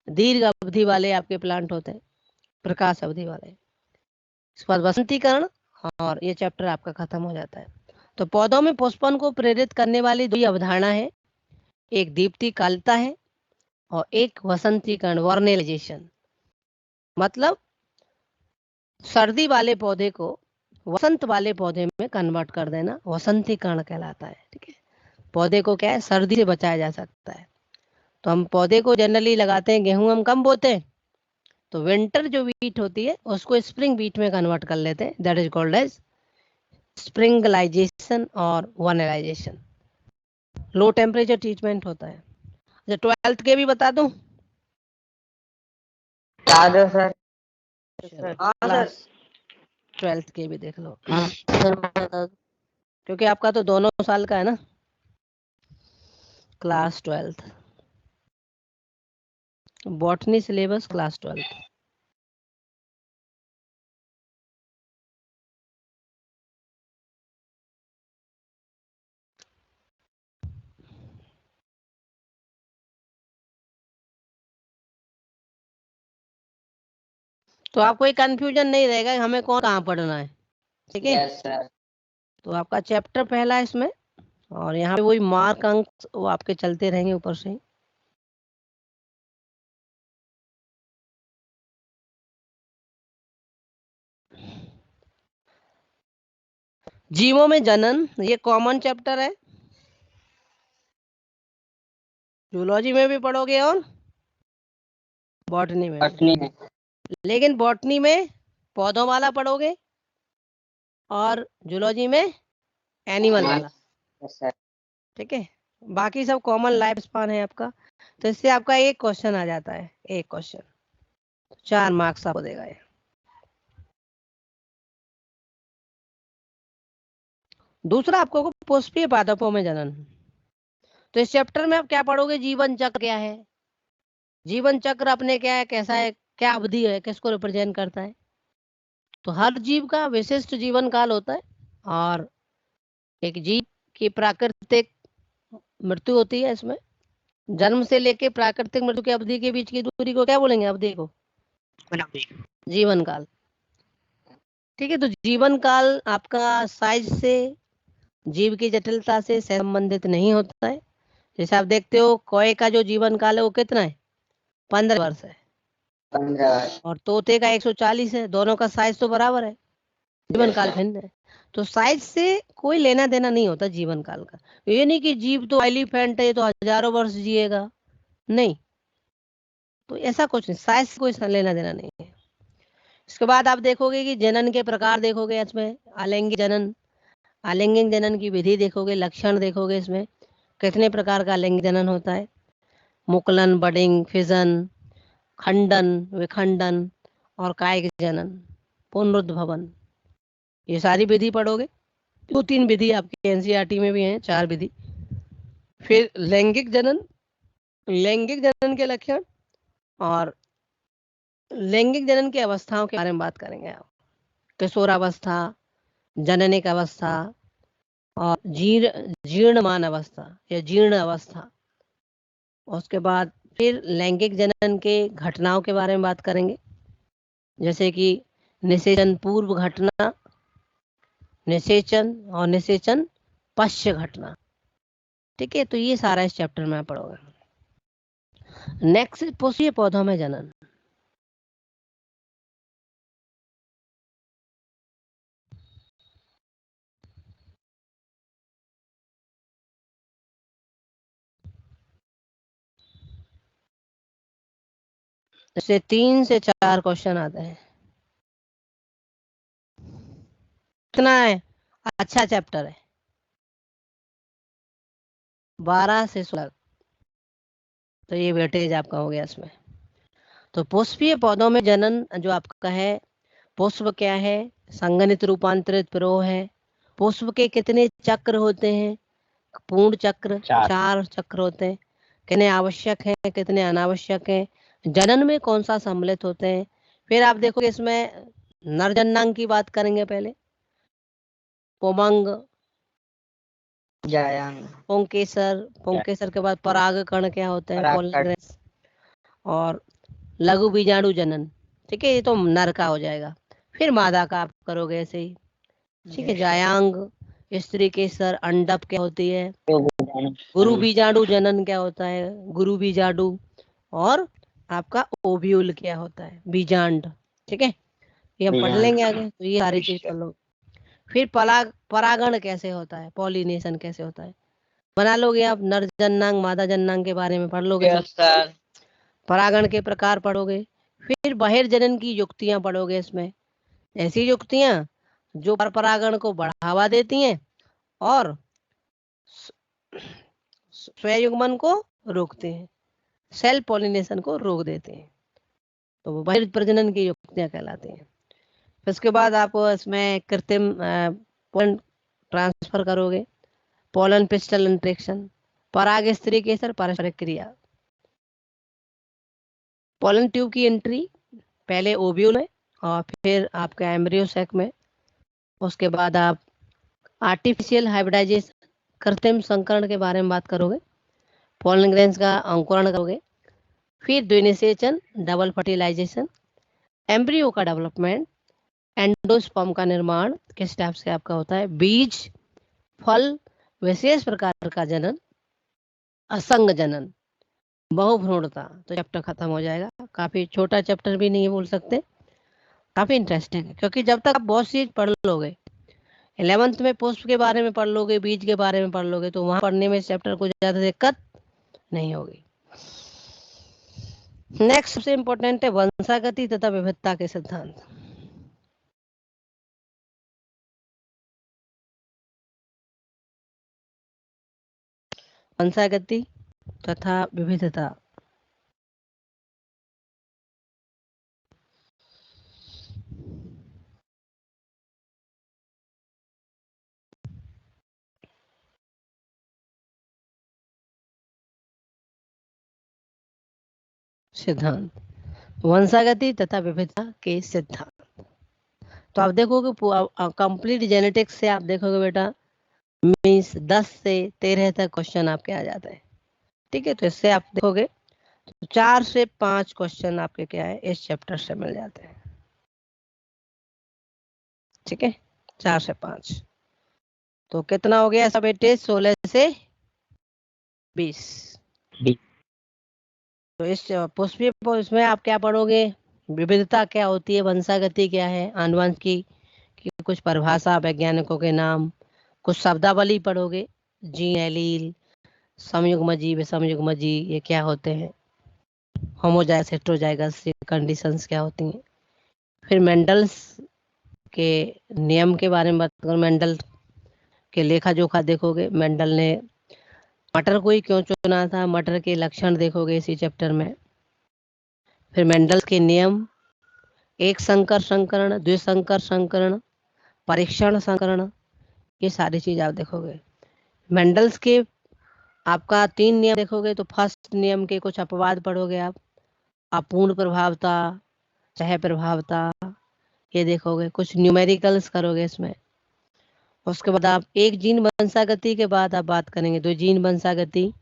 A: दीर्घ अवधि वाले आपके प्लांट होते हैं, प्रकाश अवधि वाले। इसके बाद वसंतीकरण, और ये चैप्टर आपका खत्म हो जाता है। तो पौधों में पुष्पन को प्रेरित करने वाली 2 अवधारणा है, एक दीप्ति कालता है और एक वसंतीकरण, वर्नेलाइजेशन। मतलब सर्दी वाले पौधे को वसंत वाले पौधे में कन्वर्ट कर देना वसंतीकरण कहलाता है, ठीक है। पौधे को क्या है, सर्दी से बचाया जा सकता है। तो हम पौधे को जनरली लगाते हैं, गेहूं हम कम बोते हैं, तो विंटर जो वीट होती है उसको स्प्रिंग वीट में कन्वर्ट कर लेते हैं, दैट इज कॉल्ड एज स्प्रिंगलाइजेशन और वर्नेलाइजेशन। लो टेम्परेचर ट्रीटमेंट होता है। अच्छा, 12th के भी बता दूं?
B: बता दो सर।
A: चलो
B: हाँ
A: क्लास
B: सर।
A: 12th के भी देख लो,
B: सर बता दो।
A: क्योंकि आपका तो दोनों साल का है ना, class 12th botany syllabus, class 12th। तो आपको कोई कंफ्यूजन नहीं रहेगा हमें कौन कहाँ पढ़ना है, ठीक है।
B: Yes sir.
A: तो आपका चैप्टर पहला है इसमें, और यहाँ पे वही मार्क अंक वो आपके चलते रहेंगे ऊपर से। जीवों में जनन, ये कॉमन चैप्टर है, जूलॉजी में भी पढ़ोगे और बॉटनी में भी। लेकिन बॉटनी में पौधों वाला पढ़ोगे और जूलॉजी में एनिमल वाला, ठीक है। बाकी सब कॉमन लाइफ स्पान है आपका। तो इससे आपका एक क्वेश्चन आ जाता है, एक क्वेश्चन 4 मार्क्स आपको देगा ये। दूसरा आपको पुष्पीय पादपों में जनन। तो इस चैप्टर में आप क्या पढ़ोगे, जीवन चक्र क्या है, जीवन चक्र अपने क्या है, कैसा है, क्या अवधि है, किसको रिप्रेजेंट करता है। तो हर जीव का विशिष्ट जीवन काल होता है, और एक जीव की प्राकृतिक मृत्यु होती है। इसमें जन्म से लेके प्राकृतिक मृत्यु की अवधि के बीच की दूरी को क्या बोलेंगे, अवधि को जीवन काल, ठीक है। तो जीवन काल आपका साइज से, जीव की जटिलता से संबंधित नहीं होता है। जैसे आप देखते हो कौए का जो जीवन काल है वो कितना है, 15 वर्ष है,
B: 15।
A: और तोते का 140 है। दोनों का साइज तो बराबर है, जीवन काल भिन्न है। तो साइज से कोई लेना देना नहीं होता जीवन काल का। ये नहीं कि जीव तो एलिफेंट है तो हजारों वर्ष जिएगा, नहीं, तो ऐसा कुछ नहीं, साइज से कोई लेना देना नहीं है। इसके बाद आप देखोगे कि जनन के प्रकार देखोगे, इसमें आलिंगिक जनन, आलिंगिक जनन की विधि देखोगे, लक्षण देखोगे, इसमें कितने प्रकार का आलिंगिक जनन होता है, मुकुलन, बडिंग, फिजन, खंडन, विखंडन और कायिक जनन, पुनरुद्भवन, ये सारी विधि पढ़ोगे। 2-3 विधि आपके एनसीईआरटी में भी हैं, 4 विधि। फिर लैंगिक जनन, लैंगिक जनन के लक्षण और लैंगिक जनन की अवस्थाओं के बारे में बात करेंगे आप, किशोरावस्था, जननिक अवस्था और जीर्णमान अवस्था या जीर्ण अवस्था। उसके बाद फिर लैंगिक जनन के घटनाओं के बारे में बात करेंगे, जैसे कि निषेचन पूर्व घटना, निषेचन और निषेचन पश्चात घटना, ठीक है। तो ये सारा इस चैप्टर में आप पढ़ोगे। नेक्स्ट पुष्पीय पौधों में जनन। इससे 3 से 4 क्वेश्चन आते हैं। कितना है, अच्छा चैप्टर है, 12 से 16, तो ये वेटेज आपका हो गया इसमें। तो पुष्पीय पौधों में जनन जो आपका है, पुष्प क्या है, संगनित रूपांतरित प्ररोह है, पुष्प के कितने चक्र होते हैं, पूर्ण चक्र 4 चक्र होते हैं, कितने आवश्यक हैं, कितने अनावश्यक हैं, जनन में कौन सा सम्मिलित होते हैं। फिर आप देखोगे इसमें नर जननांग की बात करेंगे पहले, पुमंग,
B: जायांग,
A: पुंकेसर के बाद परागकण क्या होते हैं,
B: परागकण।
A: पोलन ग्रैंड्स, और लघु बीजाणु जनन। ठीक है, ये तो नर का हो जाएगा। फिर मादा का आप करोगे ऐसे ही। ठीक है, जायांग, स्त्री केसर, अंडप क्या होती है, गुरु बीजाणु जनन क्या होता है, गुरु बीजाणु, और आपका ओव्यूल क्या होता है, बीजांड। ठीक है, ये हम पढ़ लेंगे आगे, तो ये सारी चीज कर लो। फिर परागण कैसे होता है, पॉलिनेशन कैसे होता है, बना लोगे आप। नर जननांग मादा जननांग के बारे में पढ़ लोगे सब। परागण के प्रकार पढ़ोगे। फिर बहिर्जनन की युक्तियां पढ़ोगे। इसमें ऐसी युक्तियां जो परागण को बढ़ावा देती हैं और स्वयुग्मन को रोकते हैं, सेल्फ पॉलिनेशन को रोक देते हैं, तो वो बहिर्प्रजनन की युक्तियां कहलाती हैं। फिर उसके बाद आप इसमें कृत्रिम पोलन ट्रांसफर करोगे, पोलन पिस्टल इंट्रेक्शन, पराग स्त्री केसर पारस्परिक क्रिया, पोलन ट्यूब की एंट्री पहले ओव्यूल में और फिर आपका एम्ब्रियो सैक में। उसके बाद आप आर्टिफिशियल हाइब्रिडाइजेशन, कृत्रिम संकरण के बारे में बात करोगे, पोलन ग्रेन्स का अंकुरण करोगे। फिर द्विनिषेचन, डबल फर्टिलाइजेशन, एम्ब्रियो का डेवलपमेंट, एंडोस्पर्म का निर्माण किस टाइप से आपका होता है, बीज, फल, विशेष प्रकार का जनन, असंग जनन, बहुभ्रूणता। तो चैप्टर खत्म हो जाएगा। काफी छोटा चैप्टर भी नहीं बोल सकते, काफी इंटरेस्टिंग है, क्योंकि जब तक आप बहुत चीज पढ़ लोगे, 11th में पुष्प के बारे में पढ़ लोगे, बीज के बारे में पढ़ लोगे, तो वहां पढ़ने में चैप्टर को ज्यादा दिक्कत नहीं होगी। नेक्स्ट सबसे इंपॉर्टेंट है वंशागति तथा विविधता के सिद्धांत। वंशागति तथा विविधता, सिद्धांत, वंशागति तथा विविधता के सिद्धांत। तो आप देखोगे कंप्लीट जेनेटिक्स से आप देखोगे बेटा, मीन्स 10 से 13 तक क्वेश्चन आपके आ जाते हैं। ठीक है, तो इससे आप देखोगे तो 4 से 5 क्वेश्चन आपके क्या है इस चैप्टर से मिल जाते हैं। ठीक है, 4 से 5, तो कितना हो गया सब बेटे, 16 से 20। तो इस पुष्पीय इसमें आप क्या पढ़ोगे, विविधता क्या होती है, वंशागति क्या है, आनुवंशिकी की कुछ परिभाषा, वैज्ञानिकों के नाम, कुछ शब्दावली पढ़ोगे, जीन, एलील, समयुग्मजीव, विषमयुग्मजी ये क्या होते हैं, होमोजाइगस, हेटेरोजाइगस कंडीशंस क्या होती हैं। फिर मेंडल्स के नियम के बारे में बात करो, मेंडल के लेखा जोखा देखोगे, मेंडल ने मटर को ही क्यों चुना था, मटर के लक्षण देखोगे इसी चैप्टर में। फिर मेंडल के नियम, एक संकर संकरण, द्विसंकर संकरण, परीक्षण संकरण, ये सारी चीज आप देखोगे। मेंडल्स के आपका 3 नियम देखोगे, तो फर्स्ट नियम के कुछ अपवाद पढ़ोगे आप, अपूर्ण प्रभावता, सह प्रभावता, ये देखोगे, कुछ न्यूमेरिकल्स करोगे इसमें। उसके बाद आप एक जीन वंशागति के बाद आप बात करेंगे, 2 जीन वंशागति,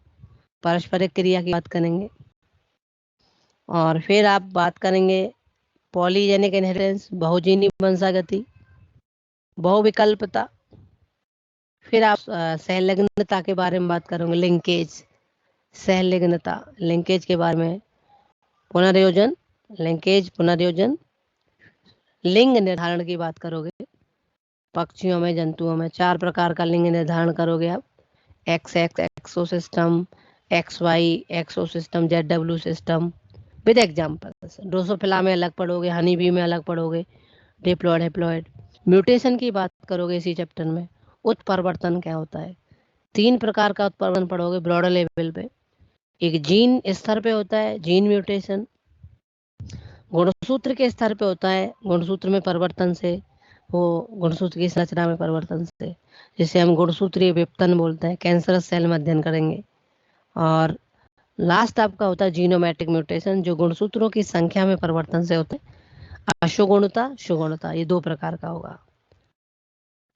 A: पारस्परिक क्रिया की बात करेंगे, और फिर आप बात करेंगे पॉलीजेनिक इनहेरिटेंस, बहुजीनी वंशागति, बहुविकल्पता। फिर आप सहलग्नता के बारे में बात करोगे, लिंकेज, सहलग्नता, लिंकेज के बारे में, पुनर्योजन, लिंकेज, पुनर्योजन, लिंग निर्धारण की बात करोगे, पक्षियों में, जंतुओं में 4 प्रकार का लिंग निर्धारण करोगे आप, X X XO system, X Y XO system, ZW system with examples. Drosophila में अलग पढ़ोगे, हनी बी में अलग पढ़ोगे, डिप्लॉयड, हैप्लॉयड। म्यूटेशन की बात करोगे इसी चैप्टर में, उत्परिवर्तन क्या होता है, 3 प्रकार का उत्परिवर्तन पढ़ोगे ब्रॉडर लेवल पे। एक जीन स्तर पे होता है जीन म्यूटेशन, गुणसूत्र के स्तर पे होता है गुणसूत्र में परिवर्तन से, वो गुणसूत्र की संरचना में परिवर्तन से, जिसे हम गुणसूत्रीय विपतन बोलते हैं, कैंसरस सेल में अध्ययन करेंगे। और लास्ट आपका होता है जीनोमैटिक म्यूटेशन, जो गुणसूत्रों की संख्या में परिवर्तन से होते हैं। अशुगुणता, सुगुणता, ये 2 प्रकार का होगा।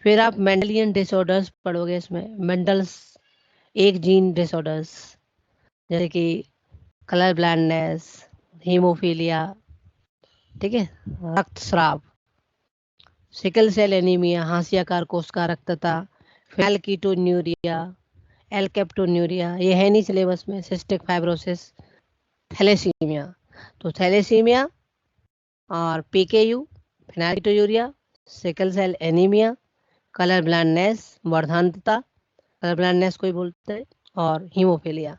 A: फिर आप मेंडलियन डिसऑर्डर्स पढ़ोगे इसमें, मेंडल्स एक जीन डिसऑर्डर्स, जैसे कि कलर ब्लाइंडनेस, हीमोफीलिया, ठीक है, रक्तस्राव, सिकल सेल एनीमिया, हाशियाकार कोशिका फेनल्कीटोन्यूरिया, एल्केप्टोन्यूरिया, ये है नहीं सिलेबस में, सिस्टिक फाइब्रोसिस, थैलेसीमिया। तो थैलेसीमिया और PKU, phenylketonuria, sickle cell anaemia, colour blindness, वर्धांतता, कलर ब्लाइंडनेस कोई बोलते हैं, और हीमोफीलिया।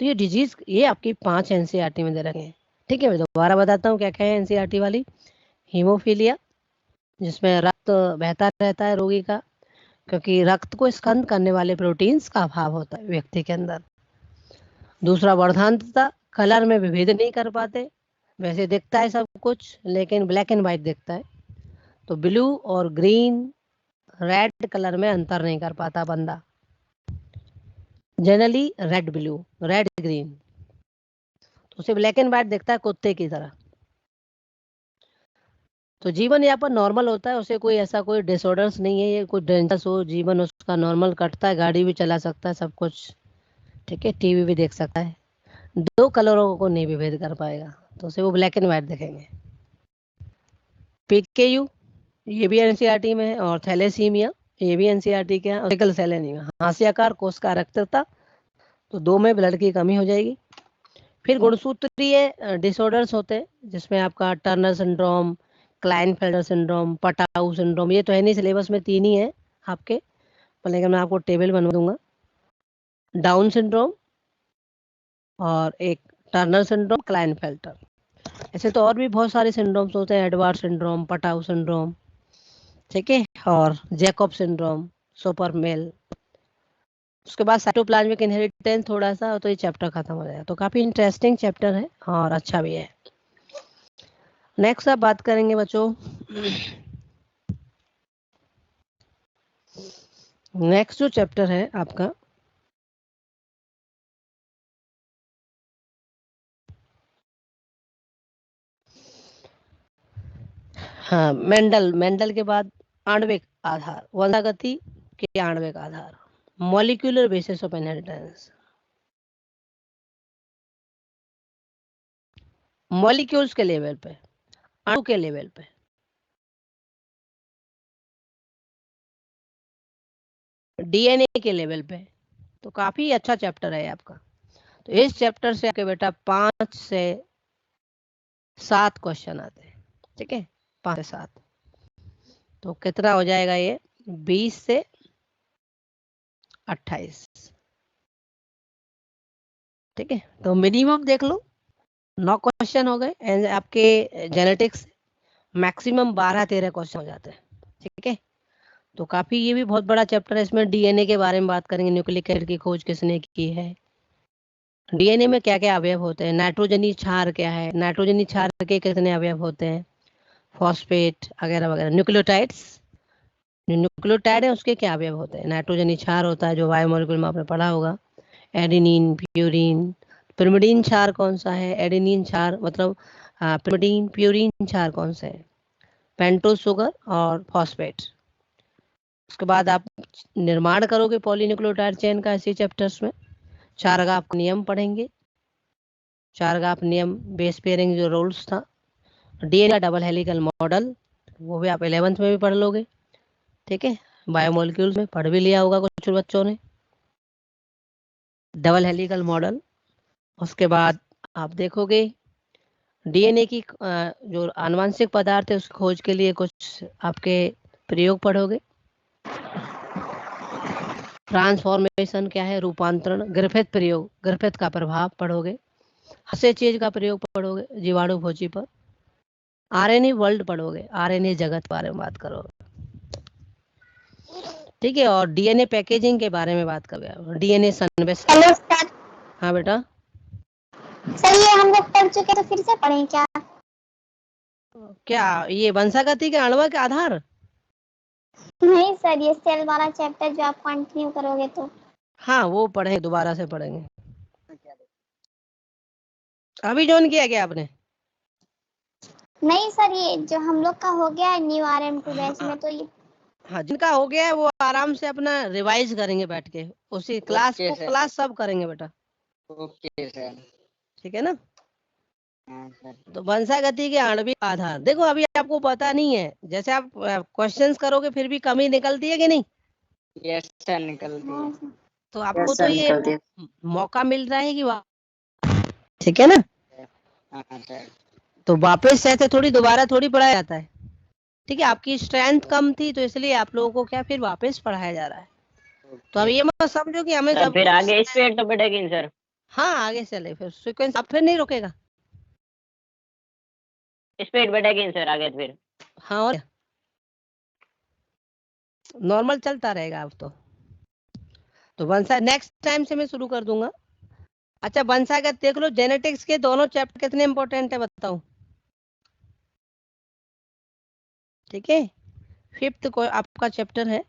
A: तो ये डिजीज, ये आपकी 5 एनसीईआरटी में दे रखे हैं। ठीक है, मैं दोबारा बताता हूँ क्या क्या है एनसीईआरटी वाली। हीमोफीलिया, जिसमें रक्त बहता रहता है रोगी का, क्योंकि रक्त को स्कंद करने वाले प्रोटीन्स का अभाव होता है व्यक्ति के अंदर। दूसरा वर्धांतता, कलर में विभेद नहीं कर पाते, वैसे दिखता है सब कुछ लेकिन ब्लैक एंड व्हाइट दिखता है, तो ब्लू और ग्रीन रेड कलर में अंतर नहीं कर पाता बंदा, generally red blue, red green, तो उसे ब्लैक एंड व्हाइट दिखता है कुत्ते की तरह। तो जीवन यापन नॉर्मल होता है, उसे कोई ऐसा कोई डिसऑर्डर्स नहीं है, ये कोई डेंजरस हो, जीवन उसका नॉर्मल कटता है, गाड़ी भी चला सकता है, सब कुछ ठीक है, टीवी भी देख सकता है। 2 कलरों को नहीं विभेद कर पाएगा, तो उसे वो ब्लैक एंड व्हाइट देखेंगे। पीकेयू, ये भी एनसीईआरटी में है, और थैलेसीमिया, ये भी एनसीईआरटी के है, सिकल सेल एनीमिया, हाशियाकार कोशिका रक्तता, तो 2 में ब्लड की कमी हो जाएगी। फिर गुणसूत्रीय डिसऑर्डर्स होते हैं, जिसमें आपका Turner syndrome, Klinefelter syndrome, Patau syndrome, ये तो है नहीं सिलेबस में, 3 ही है आपके, लेकिन मैं आपको टेबल बनवा दूंगा। डाउन सिंड्रोम और एक टर्नर सिंड्रोम, क्लाइनफेल्टर। ऐसे तो और भी बहुत सारे सिंड्रोम्स होते हैं, एडवार्ड सिंड्रोम, पटाऊ सिंड्रोम, ठीक है, और जैकब सिंड्रोम, सुपर मेल। उसके बाद साइटोप्लाज्मिक इनहेरिटेंस थोड़ा सा, तो ये चैप्टर खत्म हो जाएगा। तो काफी इंटरेस्टिंग चैप्टर है और अच्छा भी है। नेक्स्ट आप बात करेंगे बच्चों, नेक्स्ट जो चैप्टर है आपका, हाँ, मेंडल के बाद आणविक आधार, वंशागति के आणविक आधार, molecular basis of inheritance, molecules के लेवल पे, अणु के लेवल पे, डीएनए के लेवल पे। तो काफी अच्छा चैप्टर है आपका। तो इस चैप्टर से आपके बेटा 5 से 7 क्वेश्चन आते हैं, ठीक है, 5 से 7, तो कितना हो जाएगा ये, 20 से 28, ठीक है। तो मिनिमम देख लो 9 क्वेश्चन हो गए आपके जेनेटिक्स, मैक्सिमम 12-13 क्वेश्चन हो जाते हैं, ठीक है। तो काफी ये भी बहुत बड़ा चैप्टर है, इसमें डीएनए के बारे में बात करेंगे, न्यूक्लिक एसिड की खोज किसने की है, डीएनए में क्या क्या अवयव होते हैं, नाइट्रोजनी क्षार क्या है, नाइट्रोजनी क्षार के कितने अवयव होते हैं, फॉस्फेट वगैरह वगैरह, न्यूक्लियोटाइड्स, जो न्यूक्लियोटाइड है उसके क्या अवयव होते हैं, नाइट्रोजनी क्षार होता है जो बायोमोलिक्यूल में आपने पढ़ा होगा, एडेनिन, प्यूरिन, पिरिमिडीन क्षार कौन सा है, एडेनिन क्षार मतलब पिरिमिडीन, प्यूरिन क्षार कौन सा है, पेंटोज शुगर और फॉस्फेट। उसके बाद आप निर्माण करोगे पॉलीन्यूक्लियोटाइड चेन का इसी चैप्टर्स में। चारगाप नियम पढ़ेंगे, चारगाप नियम, बेस पेयरिंग जो रूल्स था, डीएनए का डबल हेलिकल मॉडल, वो भी आप 11th में भी पढ़ लोगे, ठीक है, बायोमोलिक्यूल्स में पढ़ भी लिया होगा कुछ बच्चों ने, डबल हेलिकल मॉडल। उसके बाद आप देखोगे डीएनए की जो आनुवंशिक पदार्थ है उसकी खोज के लिए कुछ आपके प्रयोग पढ़ोगे, ट्रांसफॉर्मेशन क्या है, रूपांतरण, ग्रिफिथ प्रयोग, ग्रिफिथ का प्रभाव पढ़ोगे, हसे चीज का प्रयोग पढ़ोगे जीवाणु भोजी पर, आरएनए वर्ल्ड पढ़ोगे, आरएनए जगत बारे में बात करोगे, ठीक है, और डीएनए पैकेजिंग के बारे में बात करोगे, डीएनए संवेस्ट।
C: Hello sir.
A: हाँ बेटा,
C: सर ये हम लोग पढ़ चुके, तो फिर से पढ़ें क्या?
A: क्या ये वंशागति के आणविक आधार?
C: नहीं सर, ये सेल वाला चैप्टर जो आप कंटिन्यू करोगे तो।
A: हाँ वो पढ़े, दोबारा से पढ़ेंगे। अभी ज्वाइन किया क्या आपने?
C: नहीं सर, ये जो हम लोग का हो गया है न्यू RM2 बैच में, तो ये
A: हाँ, जिनका हो गया है वो आराम से अपना रिवाइज करेंगे बैठ के, उसी क्लास
B: ओके
A: को
B: सर।
A: क्लास सब करेंगे बेटा,
B: ओके सर।
A: ठीक है ना?
B: हाँ सर।
A: तो वंशा गति के आणविक आधार देखो, अभी आपको पता नहीं है, जैसे आप क्वेश्चंस करोगे फिर भी कमी निकलती है कि नहीं?
B: यस सर, निकलती है।
C: हाँ सर।
A: तो आपको
B: यस
A: तो
B: सर,
A: ये
B: निकलती है।
A: मौका मिल रहा है कि ठीक है ना?
B: हाँ सर।
A: तो वापस से ऐसे थोड़ी दोबारा थोड़ी पढ़ाया जाता है, ठीक है? आपकी स्ट्रेंथ कम थी तो इसलिए आप लोगों को क्या फिर वापस पढ़ाया जा रहा है। तो अब ये मत समझो कि हमें
B: सर
A: सब
B: फिर आगे स्पीड तो बढ़ेगी सर?
A: हाँ आगे चले, फिर सीक्वेंस अब फिर नहीं रुकेगा।
B: स्पीड बढ़ेगी सर आगे फिर?
A: हाँ, और नॉर्मल चलता रहेगा अब तो वंशा नेक्स्ट टाइम से मैं शुरू कर दूंगा। अच्छा, वंशागत देख लो, जेनेटिक्स के दोनों चैप्टर कितने इंपॉर्टेंट है बताओ, ठीक है? 5th को आपका चैप्टर है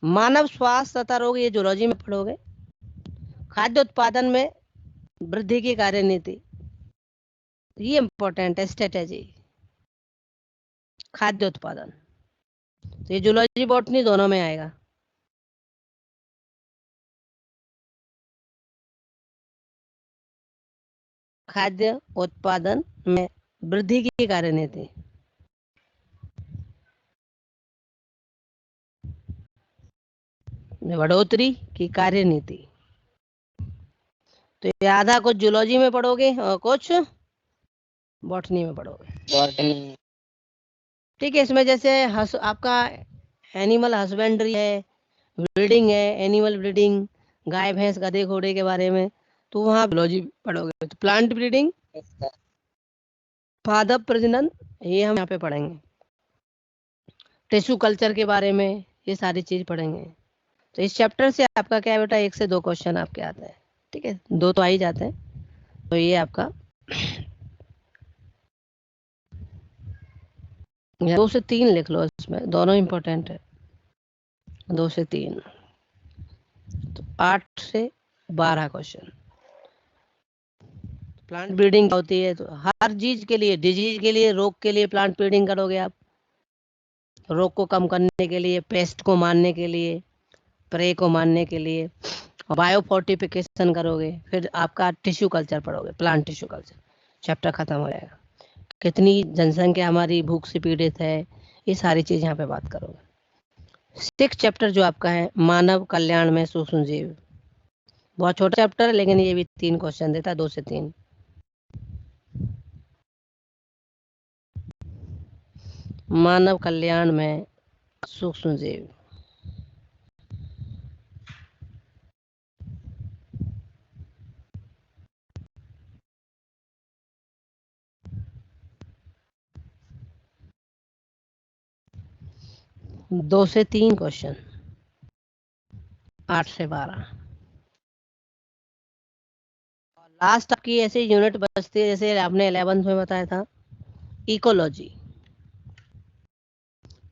A: मानव स्वास्थ्य तथा रोग, ये जूलॉजी में पढ़ोगे। खाद्य उत्पादन में वृद्धि की कार्यनीति, ये इंपॉर्टेंट है, स्ट्रेटेजी खाद्य उत्पादन, तो ये जूलॉजी बॉटनी दोनों में आएगा। खाद्य उत्पादन में वृद्धि की कार्यनीति, बढ़ोतरी की कार्यनीति, तो ये आधा कुछ जूलॉजी में पढ़ोगे और कुछ बॉटनी में पढ़ोगे,
B: बॉटनी।
A: ठीक है? इसमें जैसे आपका एनिमल हस्बेंड्री है, ब्रीडिंग है, एनिमल ब्रीडिंग, गाय भैंस गधे घोड़े के बारे में, तो वहाँ जूलॉजी पढ़ोगे। तो प्लांट ब्रीडिंग, पादप प्रजनन, ये हम यहाँ पे पढ़ेंगे। टिश्यू कल्चर के बारे में ये सारी चीज पढ़ेंगे। तो इस चैप्टर से आपका क्या है बेटा, 1 से 2 क्वेश्चन आपके आते हैं, ठीक है? 2 तो आ ही जाते हैं। तो ये आपका 2 से 3 लिख लो, इसमें दोनों इंपॉर्टेंट है। 2 से 3 तो 8 से 12 क्वेश्चन। प्लांट ब्रीडिंग होती है तो हर चीज के लिए, डिजीज के लिए, रोग के लिए प्लांट ब्रीडिंग करोगे आप, रोग को कम करने के लिए, पेस्ट को मारने के लिए, प्रे को मारने के लिए, बायो फोर्टिफिकेशन करोगे। फिर आपका टिश्यू कल्चर पढ़ोगे, प्लांट टिश्यू कल्चर, चैप्टर खत्म हो जाएगा। कितनी जनसंख्या हमारी भूख से पीड़ित है, ये सारी चीज यहाँ पे बात करोगे। 6 चैप्टर जो आपका है मानव कल्याण में सूक्ष्म जीव, बहुत छोटा चैप्टर है लेकिन ये भी 3 क्वेश्चन देता है, 2 से 3। मानव कल्याण में सूक्ष्म जीव, दो से 3 क्वेश्चन, 8 से 12। लास्ट आपकी ऐसी यूनिट बचती है जैसे आपने 11th में बताया था, इकोलॉजी,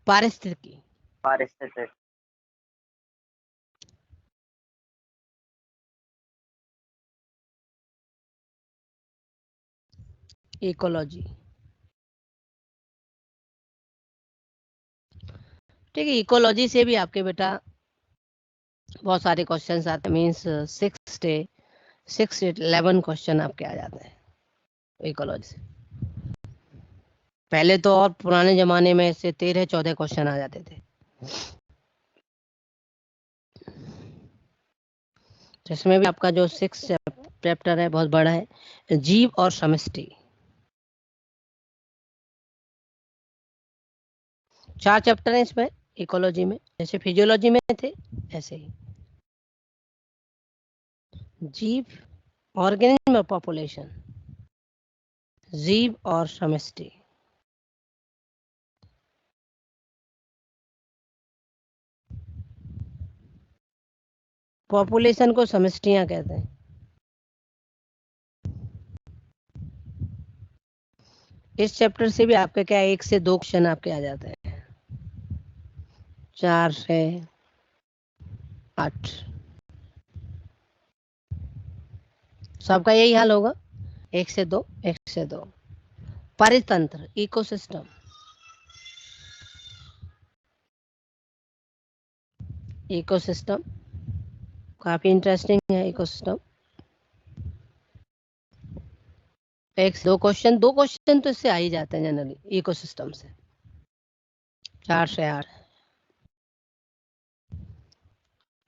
A: पारिस्थितिकी,
B: पारिस्थितिक।
A: इकोलॉजी, ठीक है? इकोलॉजी से भी आपके बेटा बहुत सारे क्वेश्चन आते हैं, मीन्स 6 से 11 क्वेश्चन आपके आ जाते हैं इकोलॉजी से। पहले तो और पुराने जमाने में से 13-14 क्वेश्चन आ जाते थे। इसमें भी आपका जो 6 चैप्टर है बहुत बड़ा है, जीव और समष्टि। 4 चैप्टर हैं इसमें इकोलॉजी में, जैसे फिजियोलॉजी में थे ऐसे ही। जीव, ऑर्गेनिज्म और पॉपुलेशन, जीव और समष्टि। पॉपुलेशन को समष्टियां कहते हैं। इस चैप्टर से भी आपके क्या 1 से 2 क्वेश्चन आपके आ जाते हैं, 4 से 8। सबका यही हाल होगा। 1 से 2, 1 से 2। परितंत्र, इकोसिस्टम, इकोसिस्टम काफी इंटरेस्टिंग है। इकोसिस्टम 1 से 2 क्वेश्चन, 2 क्वेश्चन तो इससे आ ही जाते हैं जनरली इकोसिस्टम से। 4 से 8।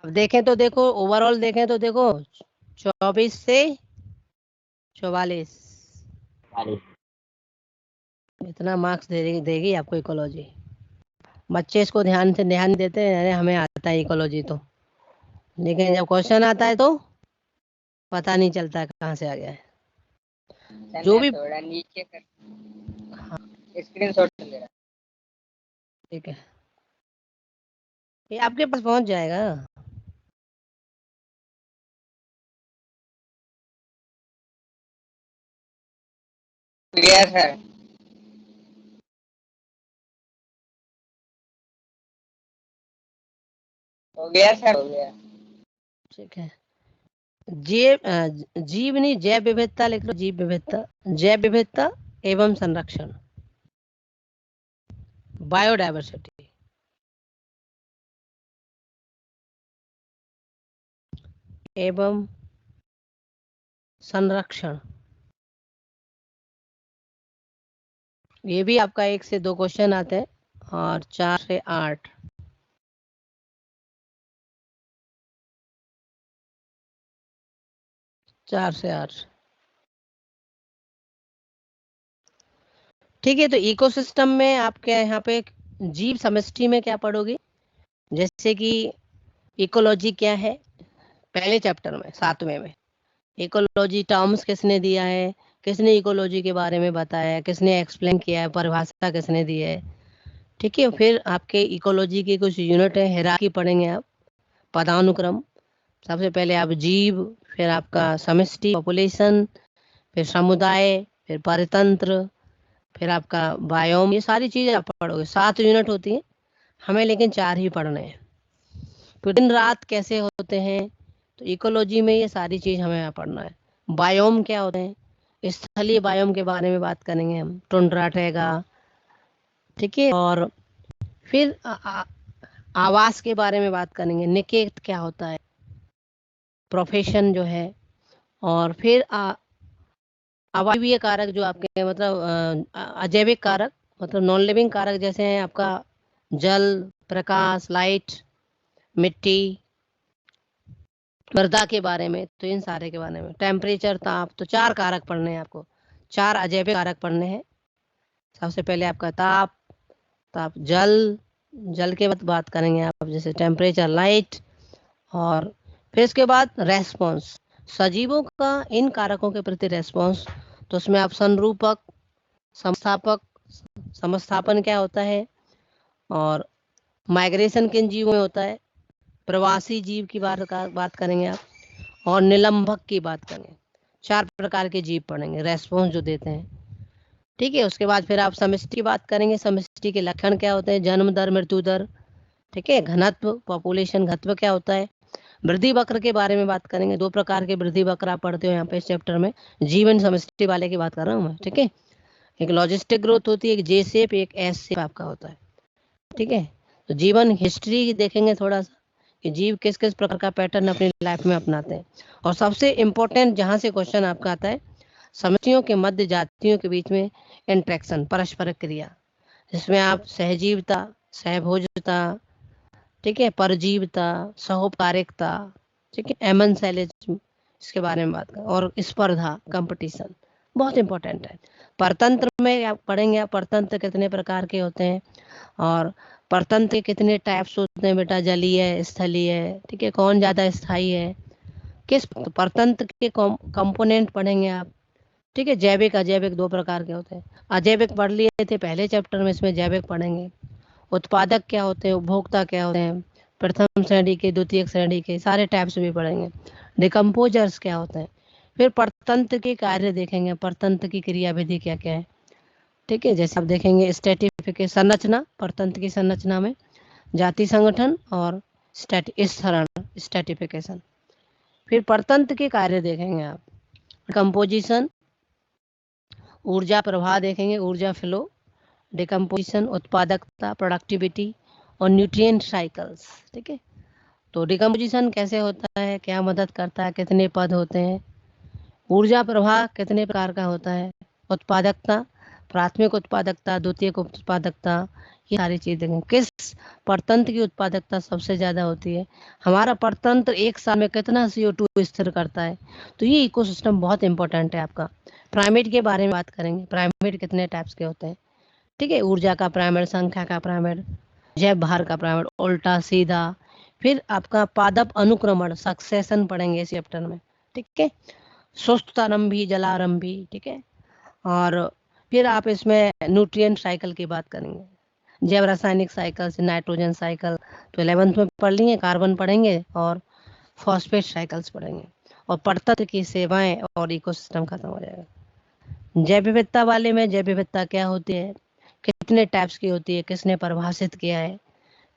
A: अब देखें तो देखो, ओवरऑल देखें तो देखो 24 से 44 इतना मार्क्स देगी आपको इकोलॉजी। बच्चे इसको ध्यान देते हैं, अरे हमें आता है इकोलॉजी तो, लेकिन जब क्वेश्चन आता है तो पता नहीं चलता है कहाँ से आ गया है। जो भी
B: थोड़ा नीचे कर,
A: हाँ
B: स्क्रीनशॉट ले रहा।
A: ठीक है, ये आपके पास पहुंच जाएगा।
B: गया सर, हो गया सर, हो गया।
A: ठीक है, जीव नहीं, जैव विविधता लिख लो। जीव विविधता, जैव विविधता एवं संरक्षण, बायोडायवर्सिटी, एवं संरक्षण। ये भी आपका 1 से 2 क्वेश्चन आते हैं, और 4 से 8। चार से 8 ठीक है। तो इकोसिस्टम में आपके यहाँ पे जीव समष्टि में क्या पढ़ोगे, जैसे कि इकोलॉजी क्या है, पहले चैप्टर में 7वें में इकोलॉजी टर्म्स किसने दिया है, किसने इकोलॉजी के बारे में बताया है, किसने एक्सप्लेन किया है, परिभाषा किसने दी है। ठीक है, फिर आपके इकोलॉजी की कुछ यूनिट है, हिरार्की पढ़ेंगे आप, पदानुक्रम। सबसे पहले आप जीव, फिर आपका समष्टि पॉपुलेशन, फिर समुदाय, फिर परितंत्र, फिर आपका बायोम, ये सारी चीजें आप पढ़ोगे। 7 यूनिट होती हैं, हमें लेकिन 4 ही पढ़ने हैं। तो दिन रात कैसे होते हैं, तो इकोलॉजी में ये सारी चीज हमें पढ़ना है। बायोम क्या होते हैं, स्थलीय बायोम के बारे में बात करेंगे हम, टुंड्रा टैगा। ठीक है, और फिर आवास के बारे में बात करेंगे, निकेत क्या होता है, प्रोफेशन जो है, और फिर अवायवीय कारक जो आपके मतलब अजैविक कारक, मतलब नॉन लिविंग कारक जैसे हैं आपका जल, प्रकाश, लाइट, मिट्टी, मृदा के बारे में, तो इन सारे के बारे में, टेम्परेचर, ताप। तो 4 कारक पढ़ने हैं आपको, 4 अजैविक कारक पढ़ने हैं। सबसे पहले आपका ताप जल के बाद बात करेंगे आप, जैसे टेम्परेचर, लाइट, और फिर इसके बाद रेस्पॉन्स, सजीवों का इन कारकों के प्रति रेस्पॉन्स। तो उसमें आप संरूपक, समस्थापन क्या होता है, और माइग्रेशन किन जीवों में होता है, प्रवासी जीव की बात करेंगे आप, और निलंबक की बात करेंगे। 4 प्रकार के जीव पढ़ेंगे, रेस्पॉन्स जो देते हैं। ठीक है, उसके बाद फिर आप समष्टि की बात करेंगे, समष्टि के लक्षण क्या होते हैं, जन्म दर, मृत्यु दर। ठीक है, घनत्व, पॉपुलेशन घनत्व क्या होता है, वृद्धि वक्र के बारे में बात करेंगे। 2 प्रकार के वृद्धि वक्र आप पढ़ते हो यहाँ पे इस चैप्टर में, जीवन समष्टि वाले की बात कर रहा हूँ मैं। ठीक है, एक लॉजिस्टिक ग्रोथ होती है, एक जे शेप, एक एस शेप आपका होता है। ठीक है, तो जीवन हिस्ट्री देखेंगे थोड़ा सा, कि जीव किस किस प्रकार का पैटर्न अपनी लाइफ में अपनाते हैं। और सबसे इम्पोर्टेंट जहाँ से क्वेश्चन आपका आता है, समष्टियों के मध्य जातियों के बीच में इंट्रैक्शन, परस्पर क्रिया, जिसमें आप सहजीवता, सहभोजता, ठीक है, परजीवता, सहोपकारिकता, ठीक है, एमेंसेलिज्म, इसके बारे में बात करें, और स्पर्धा, कंपटीशन बहुत इंपॉर्टेंट है। परतंत्र में आप पढ़ेंगे, आप परतंत्र कितने प्रकार के होते हैं, और परतंत्र के कितने टाइप्स होते हैं बेटा, जलीय, स्थलीय। ठीक है, कौन ज्यादा स्थायी है, किस परतंत्र के कंपोनेंट पढ़ेंगे आप। ठीक है, जैविक अजैविक 2 प्रकार के होते हैं। अजैविक पढ़ लिए थे पहले चैप्टर में, इसमें जैविक पढ़ेंगे। उत्पादक क्या होते हैं, उपभोक्ता क्या होते हैं, प्रथम श्रेणी के, द्वितीय श्रेणी के, सारे टाइप्स भी पढ़ेंगे। डिकम्पोजर्स क्या होते हैं, फिर परतंत्र के कार्य देखेंगे, परतंत्र की क्रियाविधि क्या क्या है। ठीक है, जैसे आप देखेंगे स्ट्रेटिफिकेशन, संरचना, परतंत्र की संरचना में जाति संगठन और स्ट्रेटिफिकेशन। फिर परतंत्र के कार्य देखेंगे आप, कंपोजिशन, ऊर्जा प्रवाह देखेंगे, ऊर्जा फ्लो, डिकम्पोजिशन, उत्पादकता, प्रोडक्टिविटी और न्यूट्रिएंट साइकिल्स। ठीक है, तो डिकम्पोजिशन कैसे होता है, क्या मदद करता है, कितने पद होते हैं, ऊर्जा प्रवाह कितने प्रकार का होता है, उत्पादकता, प्राथमिक उत्पादकता, द्वितीयक उत्पादकता, ये सारी चीजें देखें। किस परतंत्र की उत्पादकता सबसे ज्यादा होती है, हमारा परतंत्र एक साल में कितना CO2 स्थिर करता है। तो ये इकोसिस्टम बहुत इंपॉर्टेंट है आपका। प्राइमेट के बारे में बात करेंगे, प्राइमेट कितने टाइप्स के होते हैं। ठीक है, ऊर्जा का प्राइमेट, संख्या का प्राइमेट, जैव भार का प्राइमेट, उल्टा सीधा, फिर आपका पादप अनुक्रमण, सक्सेशन पढ़ेंगे इस चैप्टर में। ठीक है, सुस्थारंभी, जलारंभी। ठीक है, और फिर आप इसमें न्यूट्रिएंट साइकिल की बात करेंगे, जैव रासायनिक साइकिल से नाइट्रोजन साइकिल तो 11th में पढ़ लिए, कार्बन पढ़ेंगे और फॉस्फेट साइकिल्स पढ़ेंगे, और परतंत्र की सेवाएं और इकोसिस्टम खत्म हो जाएगा। जैव विविधता वाले में जैव विविधता क्या होती है, कितने टाइप्स की होती है, किसने परिभाषित किया है।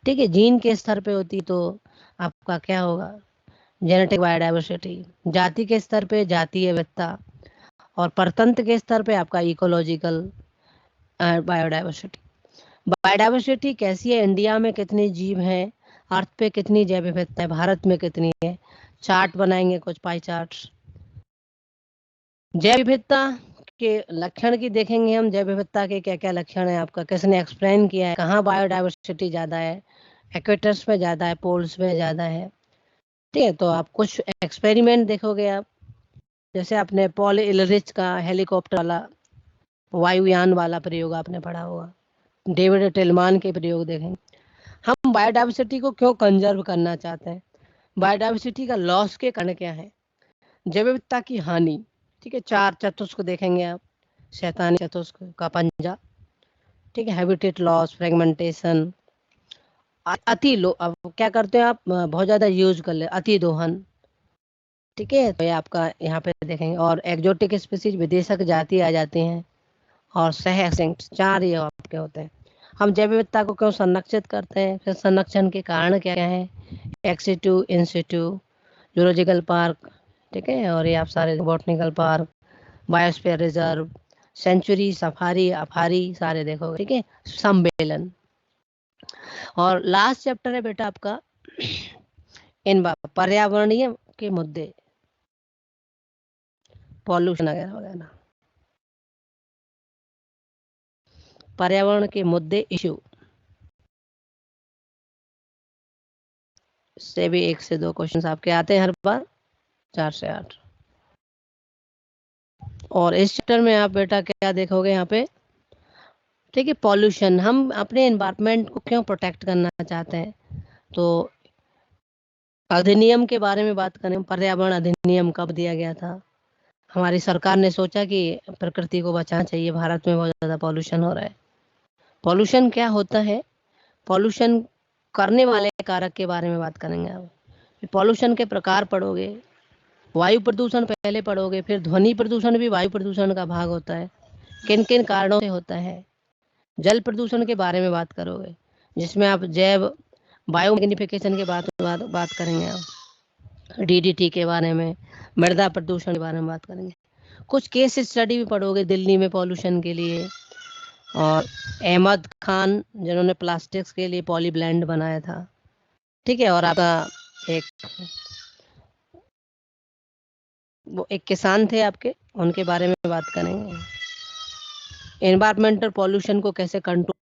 A: ठीक है, जीन के स्तर पे होती तो आपका क्या होगा, जेनेटिक बायोडाइवर्सिटी, जाति के स्तर पे जातीय विविधता, और परतंत्र के स्तर पे आपका इकोलॉजिकल बायोडाइवर्सिटी। बायोडाइवर्सिटी कैसी है, इंडिया में कितने जीव हैं, अर्थ पे कितनी जैव विविधता है, भारत में कितनी है, चार्ट बनाएंगे, कुछ पाई चार्ट्स। जैव विविधता के लक्षण की देखेंगे हम, जैव विविधता के क्या क्या लक्षण है आपका, किसने एक्सप्लेन किया है, कहाँ बायोडाइवर्सिटी ज्यादा है, इक्वेटर्स में ज्यादा है, पोल्स में ज्यादा है। ठीक है, तो आप कुछ एक्सपेरिमेंट देखोगे आप, जैसे आपने पॉल इलरिच का हेलीकॉप्टर वाला वायुयान वाला प्रयोग आपने पढ़ा होगा, डेविड टिल्मान के प्रयोग देखेंगे। हम बायोडाइवर्सिटी को क्यों कंजर्व करना चाहते हैं, बायोडाइवर्सिटी का लॉस के कारण क्या है, जैव विविधता की हानि। ठीक है, 4 चतुष्क देखेंगे आप, शैतानी चतुष्क का पंजा। ठीक है, हैबिटेट लॉस, फ्रेगमेंटेशन, अति लो, अब क्या करते हैं आप, बहुत ज्यादा यूज कर ले, अति दोहन। ठीक है, तो ये आपका यहाँ पे देखेंगे, और एक्जोटिक स्पीसीज, विदेशक जाति आ जाती हैं, और सह एक्सटिंक्ट, 4 ये आपके होते हैं। हम जैव विविधता को क्यों संरक्षित करते हैं, फिर संरक्षण के कारण क्या है, एक्सिटू, इंसिटू, जूलॉजिकल पार्क। ठीक है, और ये आप सारे botanical park, biosphere reserve, sanctuary, safari, अफारी सारे देखोगे। ठीक है, सम्मेलन, और लास्ट चैप्टर है बेटा आपका इन पर्यावरणीय के मुद्दे, पॉल्यूशन वगैरह वगैरह, पर्यावरण के मुद्दे, इशू से भी 1 से 2 क्वेश्चंस आपके आते हैं हर बार, 4 से 8। और इस चैप्टर में आप बेटा क्या देखोगे यहाँ पे, ठीक है, पॉल्यूशन, हम अपने एनवायरनमेंट को क्यों प्रोटेक्ट करना चाहते हैं, तो अधिनियम के बारे में बात करें, पर्यावरण अधिनियम कब दिया गया था, हमारी सरकार ने सोचा कि प्रकृति को बचाना चाहिए, भारत में बहुत ज्यादा पॉल्यूशन हो रहा है। पॉल्यूशन क्या होता है, पॉल्यूशन करने वाले कारक के बारे में बात करेंगे आप, पॉल्यूशन के प्रकार पढ़ोगे, वायु प्रदूषण पहले पढ़ोगे, फिर ध्वनि प्रदूषण भी वायु प्रदूषण का भाग होता है, किन किन कारणों से होता है, जल प्रदूषण के बारे में बात करोगे, जिसमें आप जैव बायोमैग्निफिकेशन के बात करेंगे आप, DDT के बारे में, मृदा प्रदूषण के बारे में बात करेंगे, कुछ केस स्टडी भी पढ़ोगे दिल्ली में पॉल्यूशन के लिए, और अहमद खान जिन्होंने प्लास्टिक्स के लिए पॉली ब्लेंड बनाया था। ठीक है, और आपका एक किसान थे आपके, उनके बारे में बात करेंगे, एनवायरमेंटल पॉल्यूशन को कैसे कंट्रोल